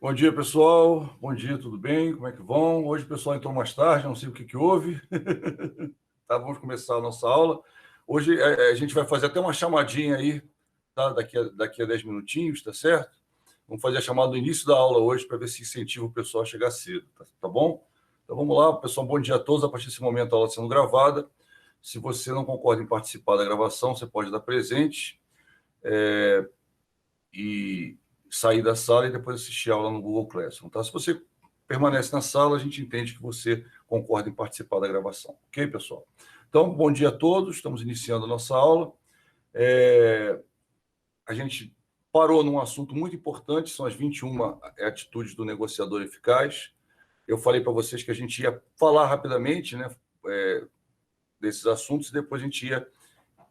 Bom dia, pessoal. Bom dia, tudo bem? Como é que vão? Hoje o pessoal entrou mais tarde, não sei o que houve. Tá, vamos começar a nossa aula. Hoje a gente vai fazer até uma chamadinha aí, tá? Daqui a 10 minutinhos, tá certo? Vamos fazer a chamada no início da aula hoje para ver se incentiva o pessoal a chegar cedo, tá bom? Então vamos lá, pessoal. Bom dia a todos. A partir desse momento a aula está sendo gravada. Se você não concorda em participar da gravação, você pode dar presente e sair da sala e depois assistir a aula no Google Classroom, tá? Se você permanece na sala, a gente entende que você concorda em participar da gravação. Ok, pessoal? Então, bom dia a todos. Estamos iniciando a nossa aula. A gente parou num assunto muito importante, são as 21 atitudes do negociador eficaz. Eu falei para vocês que a gente ia falar rapidamente, né, desses assuntos, e depois a gente ia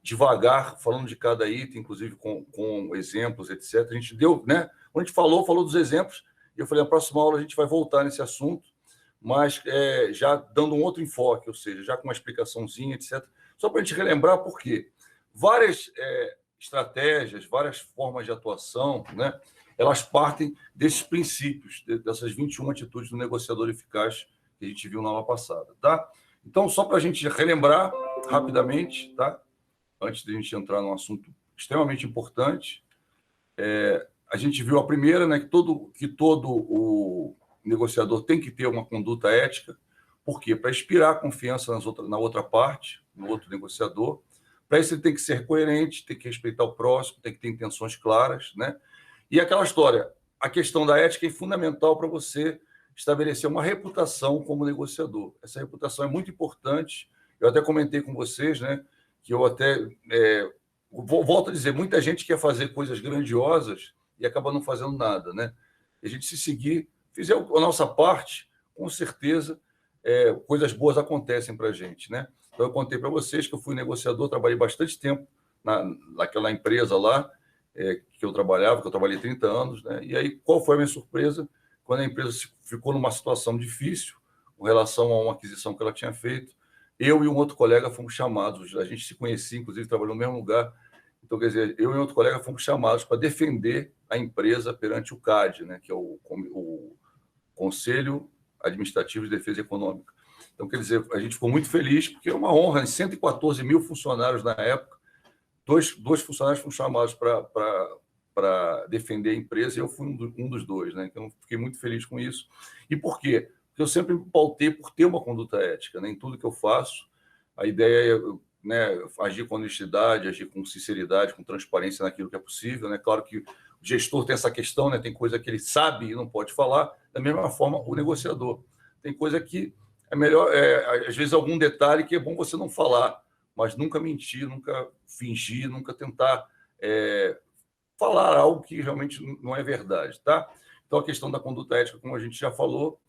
devagar, falando de cada item, inclusive com exemplos, etc. A gente deu, né? Quando a gente falou dos exemplos, e eu falei, na próxima aula a gente vai voltar nesse assunto, mas já dando um outro enfoque, ou seja, já com uma explicaçãozinha, etc. Só para a gente relembrar por quê. Várias estratégias, várias formas de atuação, né? Elas partem desses princípios, dessas 21 atitudes do negociador eficaz que a gente viu na aula passada, tá? Então, só para a gente relembrar rapidamente, tá? Antes de a gente entrar num assunto extremamente importante, a gente viu a primeira, né, que todo o negociador tem que ter uma conduta ética. Por quê? Para inspirar confiança na outra parte, no outro negociador. Para isso, ele tem que ser coerente, tem que respeitar o próximo, tem que ter intenções claras, né? E aquela história, a questão da ética é fundamental para você estabelecer uma reputação como negociador. Essa reputação é muito importante. Eu até comentei com vocês, né, que eu até volto a dizer, muita gente quer fazer coisas grandiosas e acaba não fazendo nada, né? E a gente, se seguir, fizer a nossa parte, com certeza, coisas boas acontecem para a gente, né? Então, eu contei para vocês que eu fui negociador, trabalhei bastante tempo naquela empresa lá, que eu trabalhei 30 anos, né? E aí, qual foi a minha surpresa? Quando a empresa ficou numa situação difícil, com relação a uma aquisição que ela tinha feito, eu e um outro colega fomos chamados, a gente se conhecia, inclusive trabalhou no mesmo lugar. Então, quer dizer, eu e outro colega fomos chamados para defender a empresa perante o CAD, né, que é o Conselho Administrativo de Defesa Econômica. Então, quer dizer, a gente ficou muito feliz, porque é uma honra, 114 mil funcionários na época, dois funcionários foram chamados para defender a empresa, e eu fui um dos dois, né? Então, fiquei muito feliz com isso. E por quê? Porque eu sempre me pautei por ter uma conduta ética, né? Em tudo que eu faço. A ideia é, né, agir com honestidade, agir com sinceridade, com transparência naquilo que é possível, né? Claro que o gestor tem essa questão, né? Tem coisa que ele sabe e não pode falar, da mesma forma o negociador. Tem coisa que é melhor, às vezes, algum detalhe que é bom você não falar, mas nunca mentir, nunca fingir, nunca tentar falar algo que realmente não é verdade, tá? Então, a questão da conduta ética, como a gente já falou,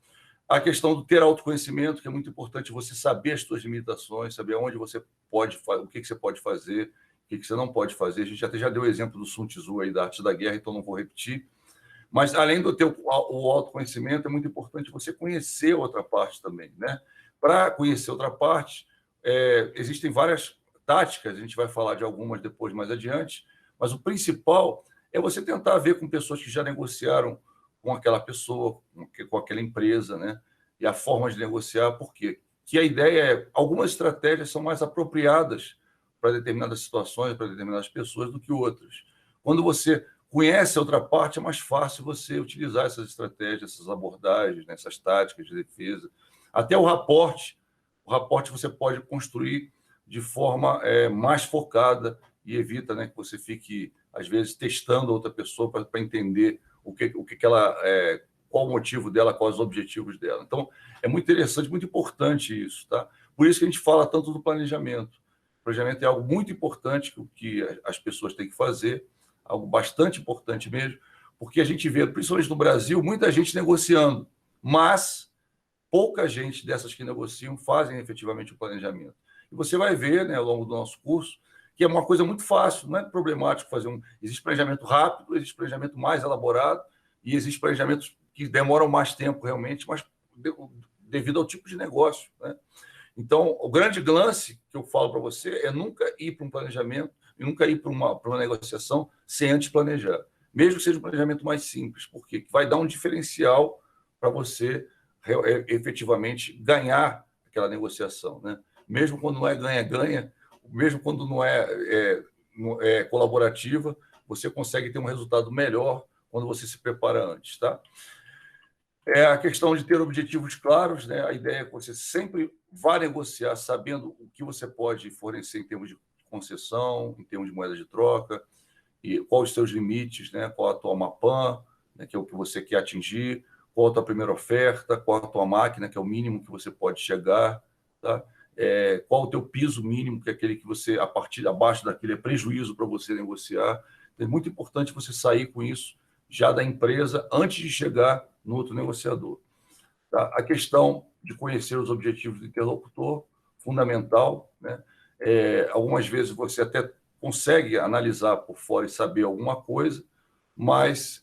a questão do ter autoconhecimento, que é muito importante você saber as suas limitações, saber onde você pode, o que você pode fazer, o que você não pode fazer. A gente até já deu o exemplo do Sun Tzu aí, da arte da guerra, então não vou repetir. Mas, além do ter o autoconhecimento, é muito importante você conhecer outra parte também, né? Para conhecer outra parte, existem várias táticas, a gente vai falar de algumas depois, mais adiante, mas o principal é você tentar ver com pessoas que já negociaram com aquela pessoa, com aquela empresa, né? E a forma de negociar, por quê? Que a ideia é, algumas estratégias são mais apropriadas para determinadas situações, para determinadas pessoas, do que outras. Quando você conhece a outra parte, é mais fácil você utilizar essas estratégias, essas abordagens, né? Essas táticas de defesa. Até o raporte você pode construir de forma mais focada e evita, né, que você fique, às vezes, testando a outra pessoa para entender o que ela, qual o motivo dela, quais os objetivos dela. Então, é muito interessante, muito importante isso, tá? Por isso que a gente fala tanto do planejamento. O planejamento é algo muito importante que as pessoas têm que fazer, algo bastante importante mesmo, porque a gente vê, principalmente no Brasil, muita gente negociando, mas pouca gente dessas que negociam fazem efetivamente o planejamento. E você vai ver, né, ao longo do nosso curso, que é uma coisa muito fácil, não é problemático fazer existe planejamento rápido, existe planejamento mais elaborado, e existe planejamentos que demoram mais tempo realmente, mas devido ao tipo de negócio, né? Então, o grande lance que eu falo para você é nunca ir para um planejamento e nunca ir para uma negociação sem antes planejar. mesmo que seja um planejamento mais simples, porque vai dar um diferencial para você efetivamente ganhar aquela negociação, né? Mesmo quando não é ganha-ganha, mesmo quando não é colaborativa, você consegue ter um resultado melhor quando você se prepara antes, tá? É a questão de ter objetivos claros, né? A ideia é que você sempre vá negociar sabendo o que você pode fornecer em termos de concessão, em termos de moeda de troca, e quais os seus limites, né? Qual a tua MAPAM, né? Que é o que você quer atingir, qual a tua primeira oferta, qual a tua máquina, que é o mínimo que você pode chegar, tá? Qual o teu piso mínimo, que é aquele que você, a partir abaixo daquele, é prejuízo para você negociar. É muito importante você sair com isso já da empresa antes de chegar no outro negociador. Tá? A questão de conhecer os objetivos do interlocutor, fundamental, né? Algumas vezes você até consegue analisar por fora e saber alguma coisa, mas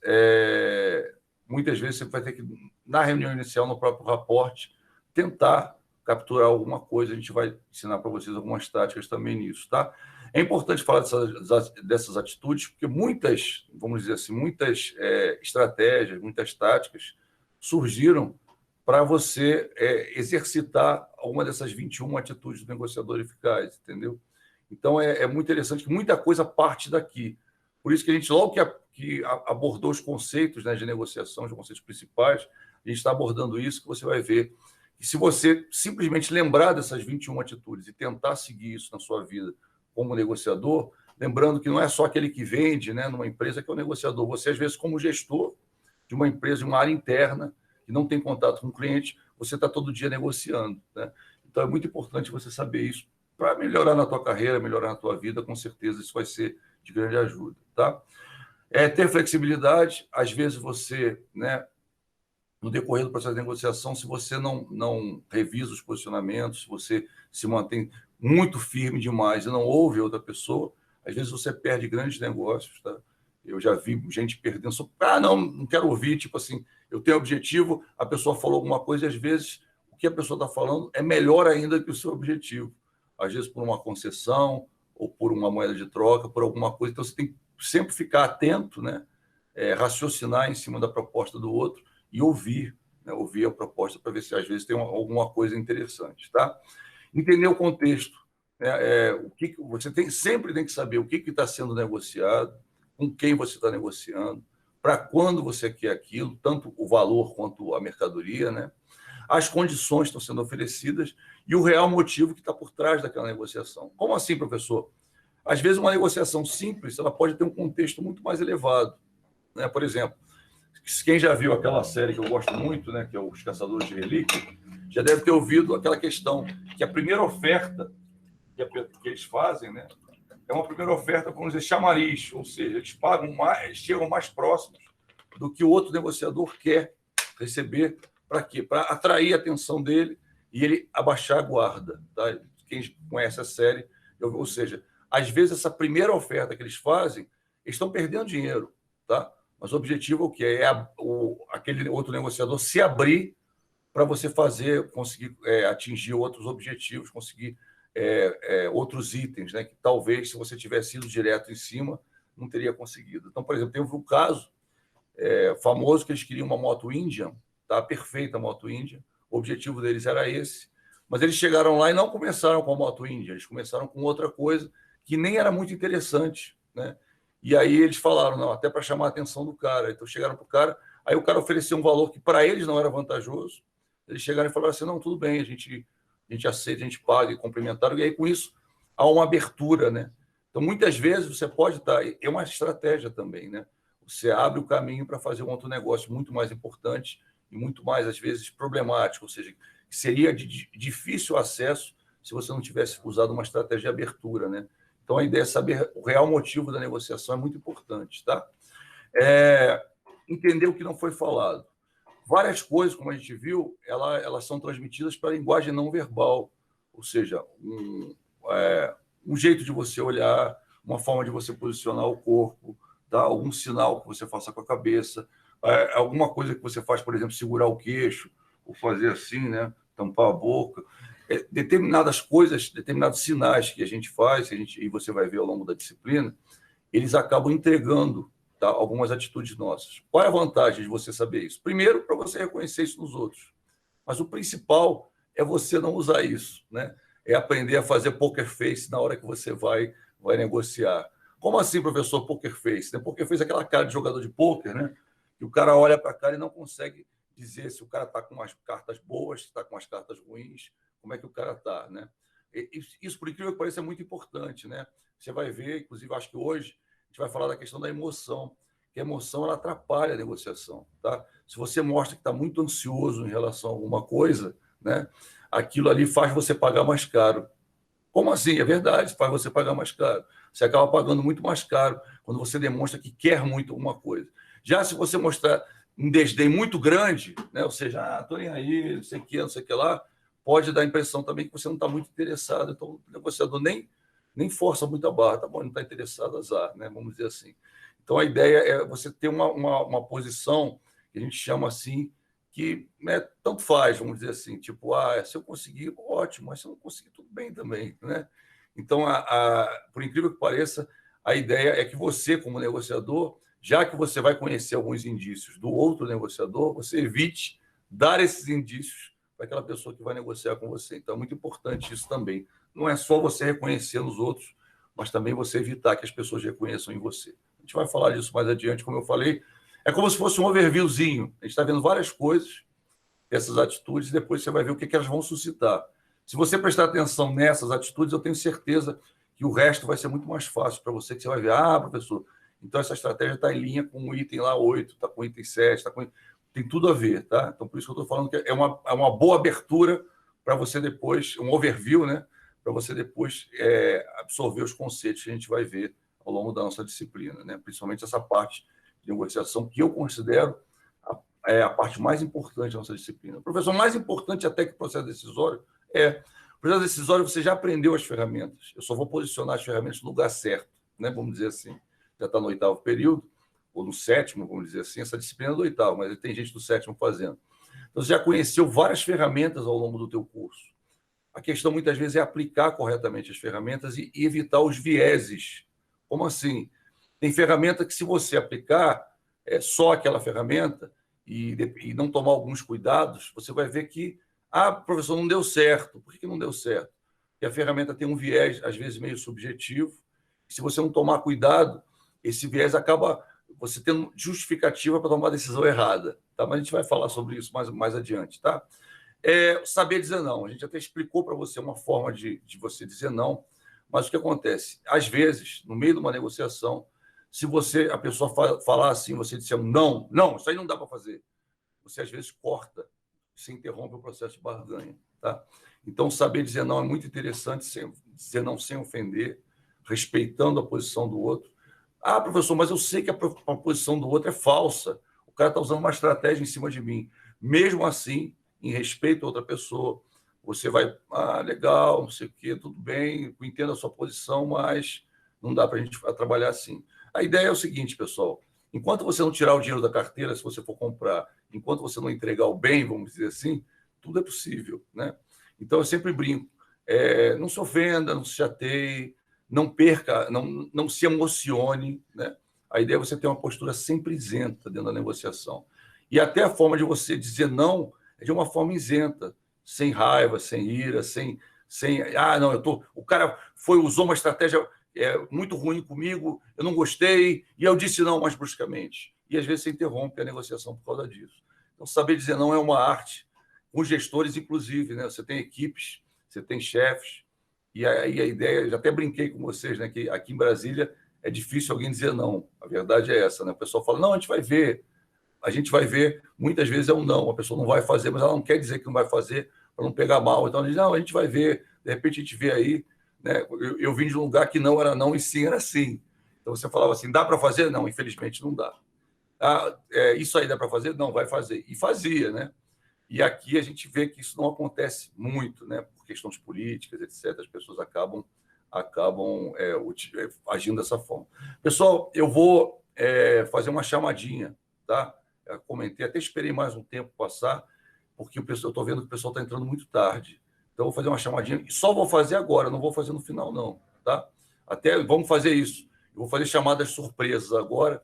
muitas vezes você vai ter que, na reunião inicial, no próprio raporte, tentar capturar alguma coisa. A gente vai ensinar para vocês algumas táticas também nisso, tá? É importante falar dessas atitudes, porque muitas, vamos dizer assim, muitas estratégias, muitas táticas surgiram para você exercitar alguma dessas 21 atitudes do negociador eficaz, entendeu? Então, é muito interessante que muita coisa parte daqui. Por isso que a gente, logo que abordou os conceitos, né, de negociação, os conceitos principais, a gente está abordando isso, que você vai ver que se você simplesmente lembrar dessas 21 atitudes e tentar seguir isso na sua vida como negociador, lembrando que não é só aquele que vende, né, numa empresa que é o negociador. Você, às vezes, como gestor de uma empresa, de uma área interna, que não tem contato com o cliente, você está todo dia negociando, né? Então, é muito importante você saber isso para melhorar na tua carreira, melhorar na tua vida. Com certeza, isso vai ser de grande ajuda, tá? Ter flexibilidade. Às vezes, você, né, no decorrer do processo de negociação, se você não revisa os posicionamentos, se você se mantém muito firme demais e não ouve a outra pessoa, às vezes você perde grandes negócios, tá? Eu já vi gente perdendo, não quero ouvir, tipo assim, eu tenho objetivo, a pessoa falou alguma coisa e às vezes o que a pessoa está falando é melhor ainda que o seu objetivo. Às vezes por uma concessão ou por uma moeda de troca, por alguma coisa. Então você tem que sempre ficar atento, né? Raciocinar em cima da proposta do outro e ouvir, né? Ouvir a proposta para ver se às vezes tem alguma coisa interessante, tá? Entender o contexto, né? O que você sempre tem que saber o que está sendo negociado, com quem você está negociando, para quando você quer aquilo, tanto o valor quanto a mercadoria, né? As condições estão sendo oferecidas e o real motivo que está por trás daquela negociação. Como assim, professor? Às vezes, uma negociação simples ela pode ter um contexto muito mais elevado, né? Por exemplo, quem já viu aquela série que eu gosto muito, né, que é Os Caçadores de Relíquia, já deve ter ouvido aquela questão que a primeira oferta que eles fazem, né, é uma primeira oferta, vamos dizer, chamariz, ou seja, eles pagam mais, eles chegam mais próximos do que o outro negociador quer receber. Para quê? Para atrair a atenção dele e ele abaixar a guarda. Tá? Quem conhece a série, ou seja, às vezes essa primeira oferta que eles fazem, eles estão perdendo dinheiro, tá? Mas o objetivo é o quê? Aquele outro negociador se abrir para você conseguir atingir outros objetivos, conseguir outros itens, né? Que talvez, se você tivesse ido direto em cima, não teria conseguido. Então, por exemplo, teve um caso famoso que eles queriam uma moto Indian, tá? Perfeita moto Indian, o objetivo deles era esse, mas eles chegaram lá e não começaram com a moto Indian, eles começaram com outra coisa que nem era muito interessante, né? E aí eles falaram, não, até para chamar a atenção do cara. Então chegaram para o cara, aí o cara ofereceu um valor que para eles não era vantajoso. Eles chegaram e falaram assim, não, tudo bem, a gente aceita, a gente paga, e complementaram, e aí com isso há uma abertura, né? Então muitas vezes você pode estar, é uma estratégia também, né? Você abre o caminho para fazer um outro negócio muito mais importante e muito mais, às vezes, problemático, ou seja, que seria de difícil acesso se você não tivesse usado uma estratégia de abertura, né? Então, a ideia é saber o real motivo da negociação é muito importante, tá? Entender o que não foi falado. Várias coisas, como a gente viu, elas são transmitidas pela linguagem não verbal, ou seja, um jeito de você olhar, uma forma de você posicionar o corpo, tá? Algum sinal que você faça com a cabeça, alguma coisa que você faz, por exemplo, segurar o queixo, ou fazer assim, né? Tampar a boca. Determinadas coisas, determinados sinais que a gente faz, e você vai ver ao longo da disciplina, eles acabam entregando tá? Algumas atitudes nossas. Qual é a vantagem de você saber isso? Primeiro, para você reconhecer isso nos outros. Mas o principal é você não usar isso, né? É aprender a fazer poker face na hora que você vai negociar. Como assim, professor, poker face? Poker face é aquela cara de jogador de poker, né? Que o cara olha para a cara e não consegue dizer se o cara está com as cartas boas, se está com as cartas ruins, como é que o cara está, né? Isso, por incrível que pareça, é muito importante, né? Você vai ver, inclusive, acho que hoje a gente vai falar da questão da emoção, que a emoção ela atrapalha a negociação, tá? Se você mostra que está muito ansioso em relação a alguma coisa, né? Aquilo ali faz você pagar mais caro. Como assim? É verdade, faz você pagar mais caro. Você acaba pagando muito mais caro quando você demonstra que quer muito alguma coisa. Já se você mostrar um desdém muito grande, né? Ou seja, estou nem aí, não sei o que, não sei o que lá, pode dar a impressão também que você não está muito interessado. Então, o negociador nem força muito a barra. Tá bom, não está interessado, azar, né? Vamos dizer assim. Então, a ideia é você ter uma posição que a gente chama assim, que, né, tanto faz, vamos dizer assim, tipo, se eu conseguir, ótimo, mas se eu não conseguir, tudo bem também, né? Então, por incrível que pareça, a ideia é que você, como negociador, já que você vai conhecer alguns indícios do outro negociador, você evite dar esses indícios para aquela pessoa que vai negociar com você. Então, é muito importante isso também. Não é só você reconhecer nos outros, mas também você evitar que as pessoas reconheçam em você. A gente vai falar disso mais adiante, como eu falei. É como se fosse um overviewzinho. A gente está vendo várias coisas, essas atitudes, e depois você vai ver o que elas vão suscitar. Se você prestar atenção nessas atitudes, eu tenho certeza que o resto vai ser muito mais fácil para você, que você vai ver, professor, então essa estratégia está em linha com o item lá 8, está com o item 7, tem tudo a ver, tá? Então, por isso que eu estou falando que é uma boa abertura para você depois, um overview, né? Para você depois absorver os conceitos que a gente vai ver ao longo da nossa disciplina, né? Principalmente essa parte de negociação que eu considero a parte mais importante da nossa disciplina. Professor, mais importante até que o processo decisório o processo decisório você já aprendeu as ferramentas. Eu só vou posicionar as ferramentas no lugar certo, né? Vamos dizer assim. Já está no 8º período, ou no 7º, vamos dizer assim, essa disciplina é do 8º, mas tem gente do 7º fazendo. Então, você já conheceu várias ferramentas ao longo do teu curso. A questão, muitas vezes, é aplicar corretamente as ferramentas e evitar os vieses. Como assim? Tem ferramenta que, se você aplicar só aquela ferramenta e não tomar alguns cuidados, você vai ver que, professor, não deu certo. Por que não deu certo? Porque a ferramenta tem um viés, às vezes, meio subjetivo. Se você não tomar cuidado, esse viés acaba você tendo justificativa para tomar a decisão errada. Tá? Mas a gente vai falar sobre isso mais adiante. Tá? Saber dizer não. A gente até explicou para você uma forma de você dizer não, mas o que acontece? Às vezes, no meio de uma negociação, se a pessoa falar assim, você disser não, isso aí não dá para fazer, você às vezes corta, se interrompe o processo de barganha. Tá? Então, saber dizer não é muito interessante, dizer não sem ofender, respeitando a posição do outro. Professor, mas eu sei que a posição do outro é falsa. O cara está usando uma estratégia em cima de mim. Mesmo assim, em respeito a outra pessoa, você vai, legal, não sei o quê, tudo bem, eu entendo a sua posição, mas não dá para a gente trabalhar assim. A ideia é o seguinte, pessoal, enquanto você não tirar o dinheiro da carteira, se você for comprar, enquanto você não entregar o bem, vamos dizer assim, tudo é possível, né? Então, eu sempre brinco, não se ofenda, não se chateie, não perca, não se emocione, né? A ideia é você ter uma postura sempre isenta dentro da negociação. E até a forma de você dizer não é de uma forma isenta, sem raiva, sem ira, sem não, o cara usou uma estratégia muito ruim comigo, eu não gostei, e eu disse não mais bruscamente. E às vezes você interrompe a negociação por causa disso. Então, saber dizer não é uma arte, com gestores, inclusive, né? Você tem equipes, você tem chefes, e aí a ideia, já até brinquei com vocês, né, que aqui em Brasília é difícil alguém dizer não. A verdade é essa, né? O pessoal fala, não, a gente vai ver, muitas vezes é um não, a pessoa não vai fazer, mas ela não quer dizer que não vai fazer para não pegar mal. Então, ela diz, não, a gente vai ver, de repente a gente vê aí, né? Eu vim de um lugar que não era não e sim era sim. Então, você falava assim, dá para fazer? Não, infelizmente não dá. Isso aí dá para fazer? Não, vai fazer. E fazia, né? E aqui a gente vê que isso não acontece muito, né? Por questões políticas, etc. As pessoas acabam agindo dessa forma. Pessoal, eu vou fazer uma chamadinha, tá? Eu comentei, até esperei mais um tempo passar, porque eu estou vendo que o pessoal está entrando muito tarde. Então, eu vou fazer uma chamadinha, e só vou fazer agora, não vou fazer no final, não, tá? Vamos fazer isso. Eu vou fazer chamadas surpresas agora,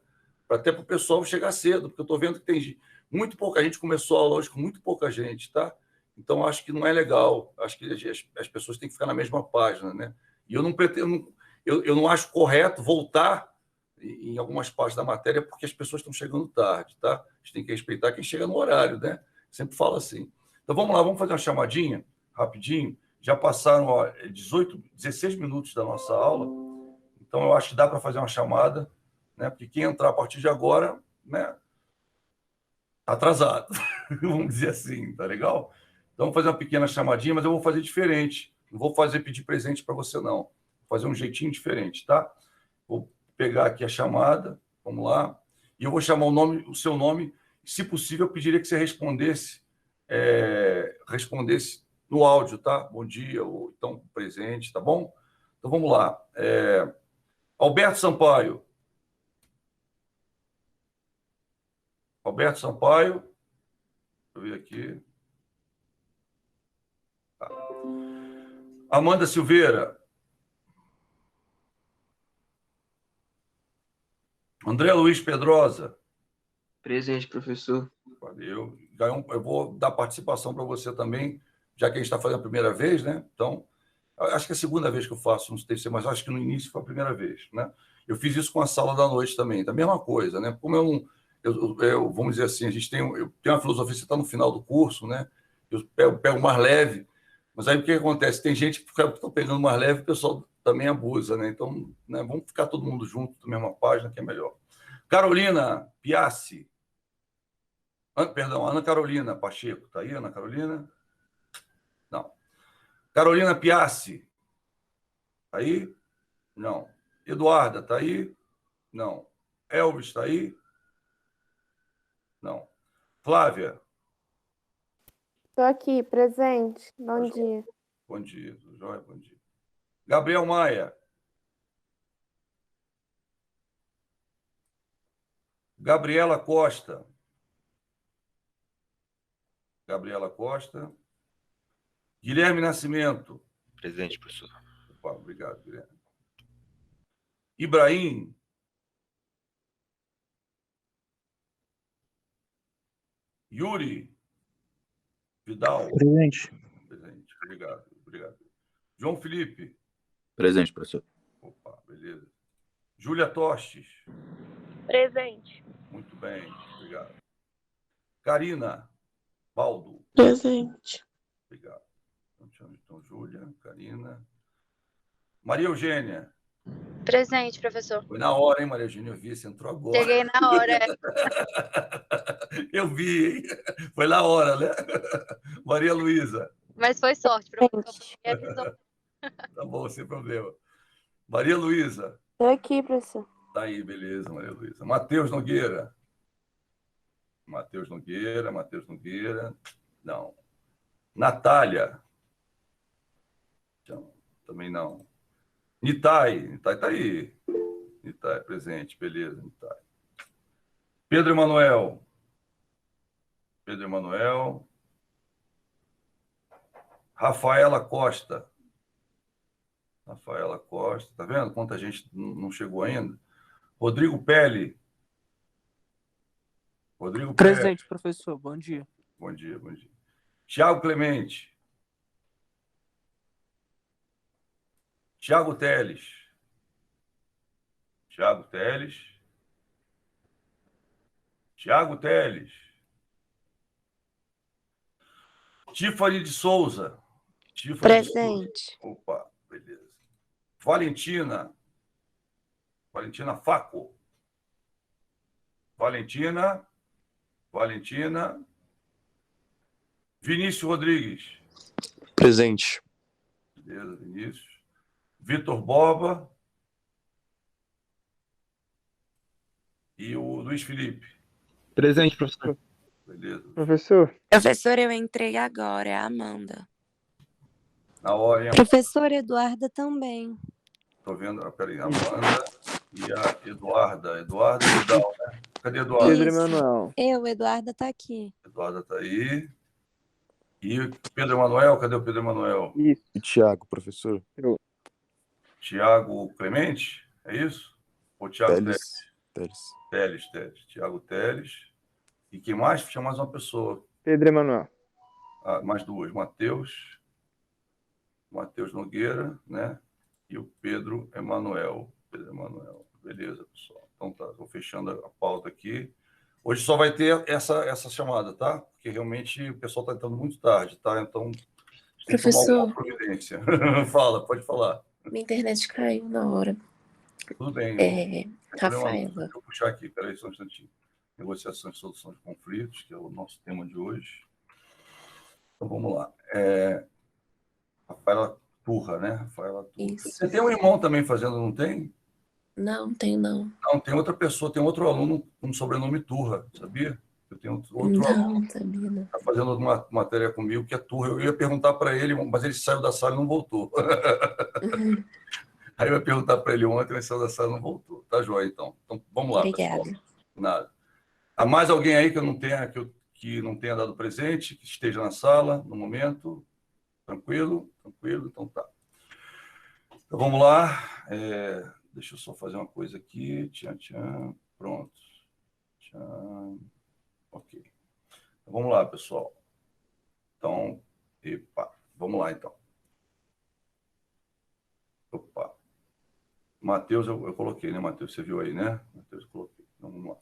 até para o pessoal chegar cedo, porque eu estou vendo que tem muito pouca gente, começou a aula hoje com muito pouca gente, tá? Então, acho que não é legal. Acho que as pessoas têm que ficar na mesma página, né? E eu não pretendo, eu não acho correto voltar em algumas partes da matéria porque as pessoas estão chegando tarde, tá? A gente tem que respeitar quem chega no horário, né? Sempre fala assim. Então, vamos lá, vamos fazer uma chamadinha, rapidinho. Já passaram 16 minutos da nossa aula, então eu acho que dá para fazer uma chamada, né? Porque quem entrar a partir de agora, né? Tá atrasado, vamos dizer assim, tá legal? Então, vamos fazer uma pequena chamadinha, mas eu vou fazer diferente. Não vou pedir presente para você, não. Vou fazer um jeitinho diferente, tá? Vou pegar aqui a chamada, vamos lá, e eu vou chamar o seu nome. Se possível, eu pediria que você respondesse no áudio, tá? Bom dia, ou então presente, tá bom? Então, vamos lá. Alberto Sampaio. Alberto Sampaio. Deixa eu ver aqui. Tá. Amanda Silveira. André Luiz Pedrosa. Presente, professor. Valeu. Eu vou dar participação para você também, já que a gente está fazendo a primeira vez, né? Então, acho que é a segunda vez que eu faço, não sei se, mas acho que no início foi a primeira vez, né? Eu fiz isso com a sala da noite também, da mesma coisa, né? Como vamos dizer assim, eu tenho uma filosofia, você está no final do curso, né? Eu pego mais leve, mas aí o que acontece? Tem gente que fica pegando mais leve, o pessoal também abusa, né? Então, né, vamos ficar todo mundo junto na mesma página, que é melhor. Carolina Piassi. Perdão, Ana Carolina Pacheco. Está aí, Ana Carolina? Não. Carolina Piassi. Está aí? Não. Eduarda, está aí? Não. Elvis, está aí? Não. Flávia? Estou aqui, presente. Bom dia. Bom dia, tudo jóia? Bom dia. Gabriel Maia? Gabriela Costa? Gabriela Costa? Guilherme Nascimento? Presente, professor. Opa, obrigado, Guilherme. Ibrahim? Yuri? Vidal? Presente. Presente. Obrigado. João Felipe? Presente, professor. Opa, beleza. Júlia Tostes? Presente. Muito bem, obrigado. Karina Baldo? Presente. Obrigado. Então, Júlia, Karina. Maria Eugênia? Presente, professor. Foi na hora, hein, Maria Eugênia? Eu vi, você entrou agora. Cheguei na hora. Eu vi, hein? Foi na hora, né? Maria Luísa? Mas foi sorte, professor. Me avisou. Tá bom, sem problema. Maria Luísa? Estou aqui, professor. Tá aí, beleza, Maria Luísa. Matheus Nogueira? Matheus Nogueira. Não. Natália? Não, também não. Nitai tá aí. Nitai, presente, beleza, Nitai. Pedro Emanuel? Rafaela Costa? Tá vendo quanta gente não chegou ainda? Rodrigo Pelle? Presente, professor. Bom dia. Bom dia. Tiago Clemente? Tiago Teles? Tiffany de Souza? Presente. Opa, beleza. Valentina Faco? Valentina. Vinícius Rodrigues? Presente. Beleza, Vinícius. Vitor Borba? E o Luiz Felipe? Presente, professor. Beleza. Professor. Professor, eu entrei agora, é a Amanda. Na hora, hein? Professora Eduarda também. Estou vendo, peraí, a Amanda e a Eduarda. Eduarda e Vidal, né? Cadê Eduarda? Pedro Emanuel. Eduarda está aqui. Eduarda está aí. E Pedro Emanuel, cadê o Pedro Emanuel? Isso. E Tiago, professor. Tiago Clemente, é isso? Ou Tiago Teles? Teles. Tiago Teles. E quem mais? Tinha mais uma pessoa. Pedro Emanuel. Mais duas. Matheus Nogueira, né? E o Pedro Emanuel. Beleza, pessoal. Então tá, estou fechando a pauta aqui. Hoje só vai ter essa chamada, tá? Porque realmente o pessoal está entrando muito tarde, tá? Então, tem que tomar alguma providência. Fala, pode falar. Minha internet caiu na hora. Tudo bem. Rafaela. Deixa eu puxar aqui, peraí só um instantinho. Negociação e solução de conflitos, que é o nosso tema de hoje. Então, vamos lá. Rafaela Turra, né? Rafaela Turra. Isso. Você tem um irmão também fazendo, não tem? Não, tenho não. Não, tem outra pessoa, tem outro aluno com sobrenome Turra, sabia? Eu tenho outro aluno Não, sabia não. que está fazendo uma matéria comigo que é Turra. Eu ia perguntar para ele, mas ele saiu da sala e não voltou. Aí eu ia perguntar para ele ontem, ele saiu da sala e não voltou. Tá joia, então. Então, vamos lá, Obrigada. pessoal. Nada. Há mais alguém aí que que não tenha dado presente, que esteja na sala no momento? Tranquilo? Tranquilo? Então tá. Então vamos lá. Deixa eu só fazer uma coisa aqui. Pronto. Ok. Então, vamos lá, pessoal. Então, vamos lá, então. Opa. Matheus, eu coloquei, né, Matheus? Você viu aí, né? Matheus, eu coloquei. Então, vamos lá.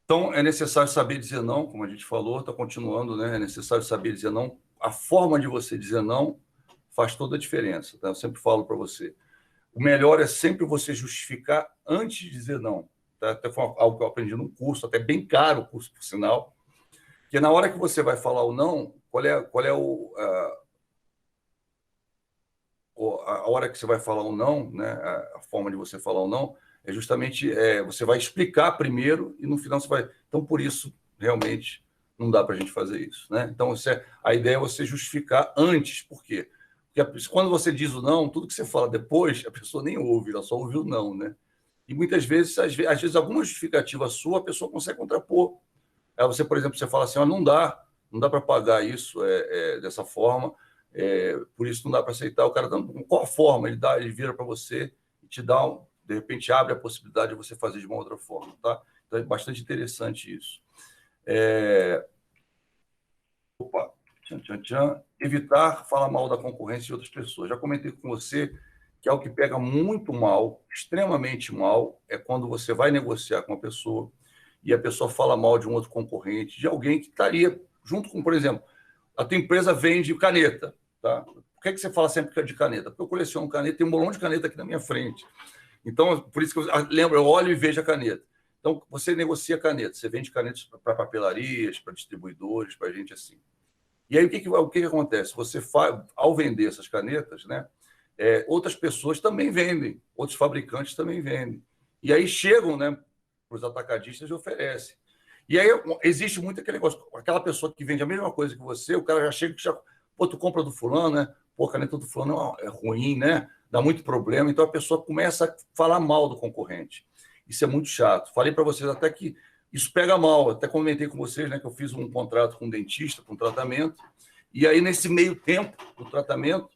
Então, é necessário saber dizer não, como a gente falou, está continuando, né? É necessário saber dizer não. A forma de você dizer não faz toda a diferença, tá? Eu sempre falo para você. O melhor é sempre você justificar antes de dizer não. Tá? Até foi algo que eu aprendi num curso, até bem caro o curso, por sinal, que na hora que você vai falar o não, qual é a hora que você vai falar o não, né? A forma de você falar o não, é justamente você vai explicar primeiro e no final você vai... Então, por isso, realmente, não dá para a gente fazer isso, né? Então, a ideia é você justificar antes. Por quê? Porque quando você diz o não, tudo que você fala depois, a pessoa nem ouve, ela só ouve o não, né? E muitas vezes, às vezes, alguma justificativa sua, a pessoa consegue contrapor. Aí você, por exemplo, você fala assim, não dá para pagar isso dessa forma, por isso não dá para aceitar. O cara, qual a forma? Ele vira para você e te dá de repente abre a possibilidade de você fazer de uma outra forma, tá? Então é bastante interessante isso. Evitar falar mal da concorrência de outras pessoas. Já comentei com você que algo que pega muito mal, extremamente mal, é quando você vai negociar com uma pessoa e a pessoa fala mal de um outro concorrente, de alguém que estaria junto com, por exemplo, a tua empresa vende caneta, tá? Por que você fala sempre de caneta? Porque eu coleciono caneta, tem um bolão de caneta aqui na minha frente. Então, por isso que eu olho e vejo a caneta. Então, você negocia caneta, você vende canetas para papelarias, para distribuidores, para gente assim. E aí, o que acontece? Você ao vender essas canetas, né, outras pessoas também vendem, outros fabricantes também vendem. E aí chegam, né, para os atacadistas e oferecem. E aí existe muito aquele negócio, aquela pessoa que vende a mesma coisa que você, o cara já chega e pô, tu compra do fulano, né? Pô, a caneta do fulano é ruim, né? Dá muito problema. Então a pessoa começa a falar mal do concorrente. Isso é muito chato. Falei para vocês até que isso pega mal. Até comentei com vocês, né, que eu fiz um contrato com um dentista, com um tratamento. E aí, nesse meio tempo do tratamento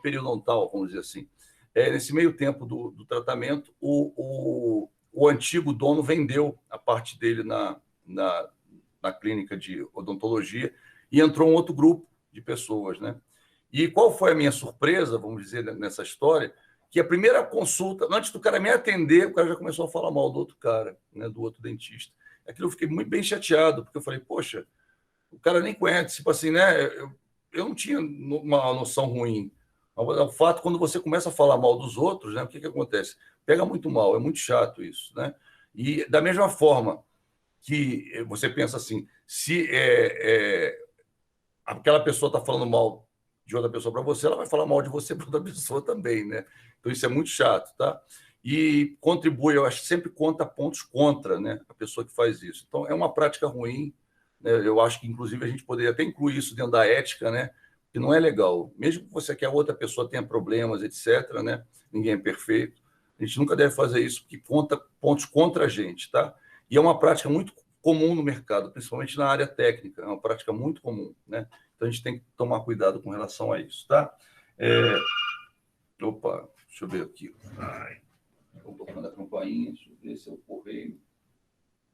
periodontal, vamos dizer assim, nesse meio tempo do tratamento, o antigo dono vendeu a parte dele na clínica de odontologia e entrou um outro grupo de pessoas, né? E qual foi a minha surpresa, vamos dizer, nessa história? Que a primeira consulta, antes do cara me atender, o cara já começou a falar mal do outro cara, né, do outro dentista. Aquilo eu fiquei muito bem chateado, porque eu falei, poxa, o cara nem conhece, tipo assim, né? Eu não tinha uma noção ruim. O fato, quando você começa a falar mal dos outros, né, o que acontece? Pega muito mal, é muito chato isso, né? E da mesma forma que você pensa assim, se aquela pessoa está falando mal de outra pessoa para você, ela vai falar mal de você para outra pessoa também, né? Então isso é muito chato, tá? E contribui, eu acho que sempre conta pontos contra, né? A pessoa que faz isso. Então é uma prática ruim, né? Eu acho que inclusive a gente poderia até incluir isso dentro da ética, né? Que não é legal. Mesmo que você quer outra pessoa tenha problemas, etc., né? Ninguém é perfeito. A gente nunca deve fazer isso, porque conta pontos contra a gente, tá? E é uma prática muito comum no mercado, principalmente na área técnica. É uma prática muito comum, né? Então, a gente tem que tomar cuidado com relação a isso, tá? Opa, deixa eu ver aqui. Estou tocando aqui campainha, deixa eu ver se é o correio.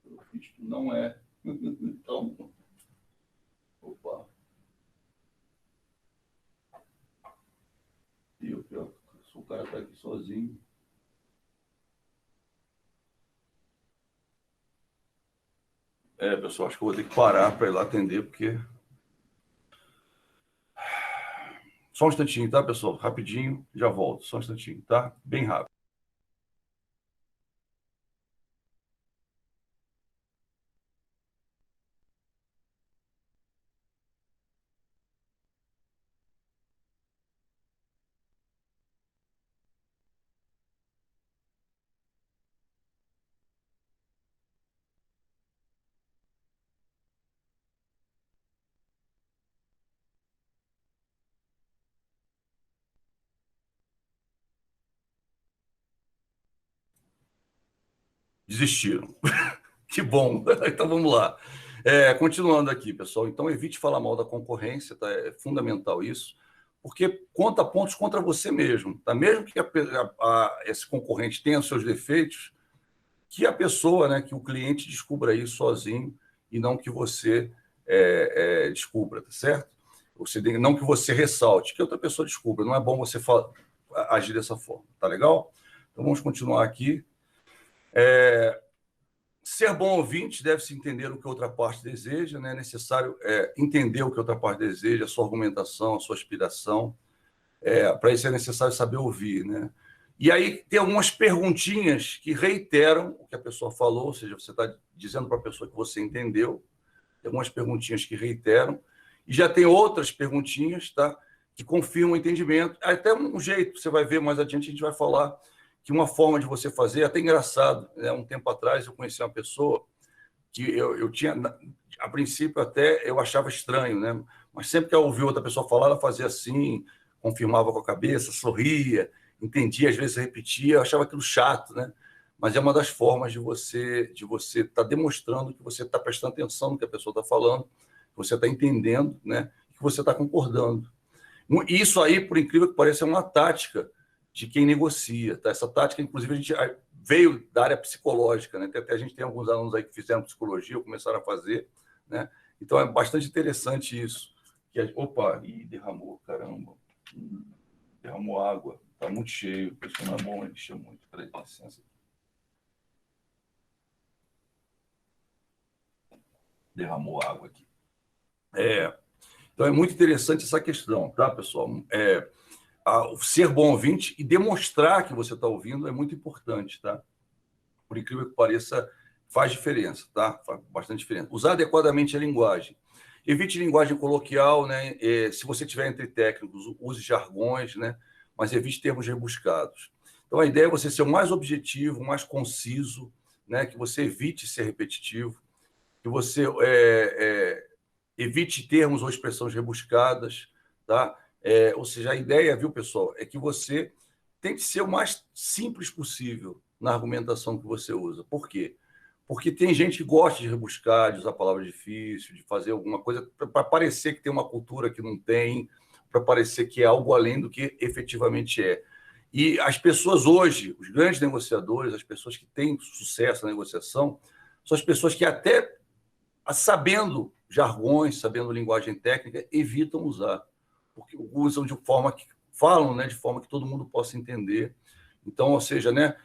Pelo visto, não é. Então, opa. E o cara está aqui sozinho. Pessoal, acho que eu vou ter que parar para ir lá atender, porque... Só um instantinho, tá, pessoal? Rapidinho, já volto. Só um instantinho, tá? Bem rápido. Desistiram. Que bom. Então, vamos lá. Continuando aqui, pessoal. Então, evite falar mal da concorrência, tá? É fundamental isso, porque conta pontos contra você mesmo, tá? Mesmo que esse concorrente tenha os seus defeitos, que a pessoa, né, que o cliente descubra isso sozinho e não que você descubra, tá certo? Não que você ressalte, que outra pessoa descubra. Não é bom você agir dessa forma, tá legal? Então, vamos continuar aqui. Ser bom ouvinte deve-se entender o que a outra parte deseja, né? É necessário entender o que a outra parte deseja, a sua argumentação, a sua aspiração. Para isso é necessário saber ouvir, né? E aí tem algumas perguntinhas que reiteram o que a pessoa falou, ou seja, você está dizendo para a pessoa que você entendeu, tem algumas perguntinhas que reiteram, e já tem outras perguntinhas, tá, que confirmam o entendimento. Até um jeito, você vai ver mais adiante, a gente vai falar que uma forma de você fazer, até engraçado, né? Um tempo atrás eu conheci uma pessoa que eu tinha, a princípio até eu achava estranho, né? Mas sempre que eu ouvia outra pessoa falar, ela fazia assim, confirmava com a cabeça, sorria, entendia, às vezes repetia, eu achava aquilo chato, né? Mas é uma das formas de você estar demonstrando que você está prestando atenção no que a pessoa está falando, que você está entendendo, né? Que você está concordando. Isso aí, por incrível que pareça, é uma tática de quem negocia, tá? Essa tática, inclusive, a gente veio da área psicológica, né? Até a gente tem alguns alunos aí que fizeram psicologia ou começaram a fazer, né? Então é bastante interessante isso. Opa, derramou, caramba. Derramou água, tá muito cheio, por isso não é bom encher muito. Peraí, dá licença. Derramou água aqui. Então é muito interessante essa questão, tá, pessoal? Ser bom ouvinte e demonstrar que você está ouvindo é muito importante, tá? Por incrível que pareça, faz diferença, tá? Faz bastante diferença. Usar adequadamente a linguagem. Evite linguagem coloquial, né? Se você estiver entre técnicos, use jargões, né? Mas evite termos rebuscados. Então, a ideia é você ser o mais objetivo, mais conciso, né? Que você evite ser repetitivo, que você evite termos ou expressões rebuscadas, tá? Ou seja, a ideia, viu, pessoal, é que você tem que ser o mais simples possível na argumentação que você usa. Por quê? Porque tem gente que gosta de rebuscar, de usar palavras difíceis, de fazer alguma coisa para parecer que tem uma cultura que não tem, para parecer que é algo além do que efetivamente é. E as pessoas hoje, os grandes negociadores, as pessoas que têm sucesso na negociação, são as pessoas que até sabendo jargões, sabendo linguagem técnica, evitam usar, porque usam de forma que falam, né, de forma que todo mundo possa entender. Então, ou seja, né,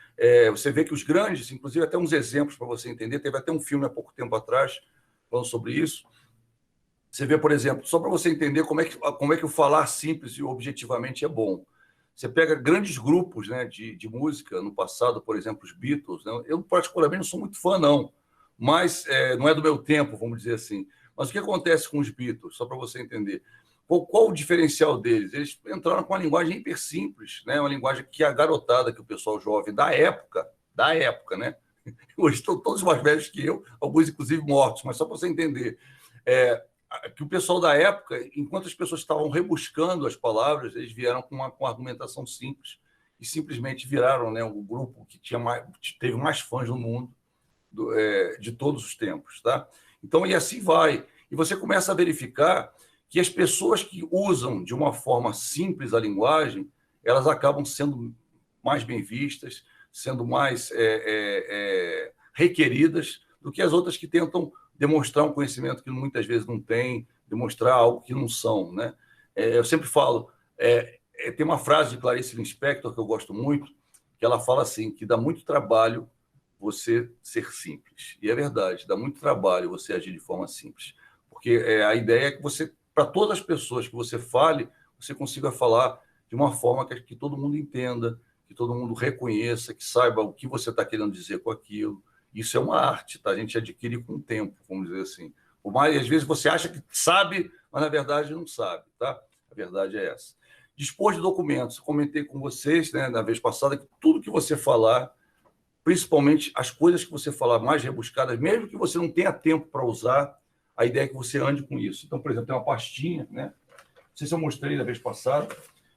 você vê que os grandes, inclusive até uns exemplos para você entender, teve até um filme há pouco tempo atrás falando sobre isso. Você vê, por exemplo, só para você entender como é que o falar simples e objetivamente é bom. Você pega grandes grupos, né, de música, no passado, por exemplo, os Beatles, né? Eu particularmente não sou muito fã, não, mas não é do meu tempo, vamos dizer assim. Mas o que acontece com os Beatles, só para você entender? Qual o diferencial deles? Eles entraram com uma linguagem hiper simples, né? Uma linguagem que a garotada, que o pessoal jovem da época, né? Hoje estão todos mais velhos que eu, alguns inclusive mortos, mas só para você entender. Que o pessoal da época, enquanto as pessoas estavam rebuscando as palavras, eles vieram com uma argumentação simples e simplesmente viraram, né, o grupo que teve mais fãs no mundo de todos os tempos, tá? Então, e assim vai. E você começa a verificar que as pessoas que usam de uma forma simples a linguagem, elas acabam sendo mais bem vistas, sendo mais requeridas do que as outras que tentam demonstrar um conhecimento que muitas vezes não tem, demonstrar algo que não são, né? Eu sempre falo, tem uma frase de Clarice Lispector que eu gosto muito, que ela fala assim, que dá muito trabalho você ser simples. E é verdade, dá muito trabalho você agir de forma simples. Porque a ideia é que você, para todas as pessoas que você fale, você consiga falar de uma forma que todo mundo entenda, que todo mundo reconheça, que saiba o que você está querendo dizer com aquilo. Isso é uma arte, tá? A gente adquire com o tempo, vamos dizer assim. Por mais, às vezes você acha que sabe, mas na verdade não sabe, tá? A verdade é essa. Dispor de documentos. Eu comentei com vocês, né, na vez passada, que tudo que você falar, principalmente as coisas que você falar mais rebuscadas, mesmo que você não tenha tempo para usar, a ideia é que você ande com isso. Então, por exemplo, tem uma pastinha, né? Não sei se eu mostrei na vez passada,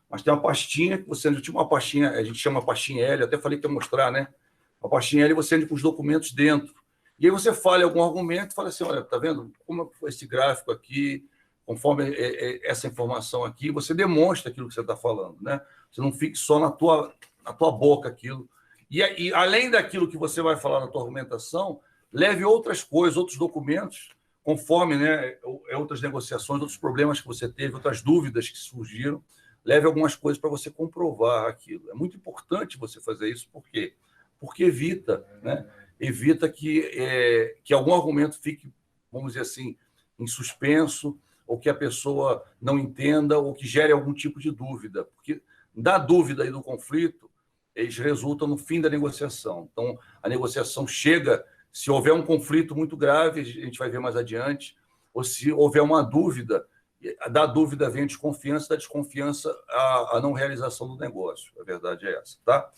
mas tem uma pastinha que você anda, tipo uma pastinha, a gente chama pastinha L, eu até falei que ia mostrar, né? A pastinha L você anda com os documentos dentro. E aí você fala algum argumento e fala assim, olha, tá vendo como foi esse gráfico aqui, conforme essa informação aqui, você demonstra aquilo que você está falando, né? Você não fique só na tua boca aquilo. E além daquilo que você vai falar na tua argumentação, leve outras coisas, outros documentos, conforme, né, outras negociações, outros problemas que você teve, outras dúvidas que surgiram, leve algumas coisas para você comprovar aquilo. É muito importante você fazer isso, por quê? Porque evita, né? Evita que algum argumento fique, vamos dizer assim, em suspenso, ou que a pessoa não entenda, ou que gere algum tipo de dúvida. Porque da dúvida e do conflito, eles resultam no fim da negociação. Então, a negociação chega, se houver um conflito muito grave, a gente vai ver mais adiante, ou se houver uma dúvida, da dúvida vem a desconfiança, da desconfiança a não realização do negócio. A verdade é essa, tá?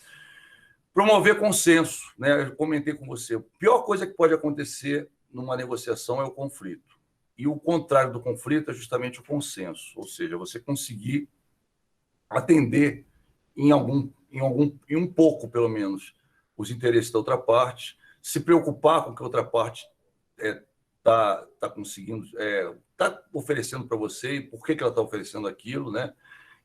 Promover consenso, né? Eu comentei com você. A pior coisa que pode acontecer numa negociação é o conflito. E o contrário do conflito é justamente o consenso, ou seja, você conseguir atender em um pouco, pelo menos, os interesses da outra parte, se preocupar com o que a outra parte está conseguindo, está oferecendo para você e por que ela está oferecendo aquilo, né?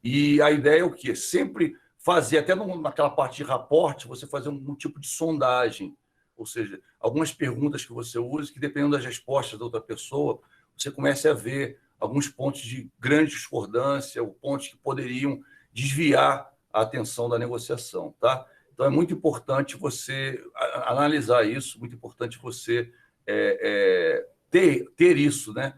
E a ideia é o quê? Sempre fazer, até naquela parte de raporte, você fazer um tipo de sondagem, ou seja, algumas perguntas que você use, que dependendo das respostas da outra pessoa, você comece a ver alguns pontos de grande discordância, ou pontos que poderiam desviar a atenção da negociação, tá? Então, é muito importante você analisar isso, muito importante você ter isso, né?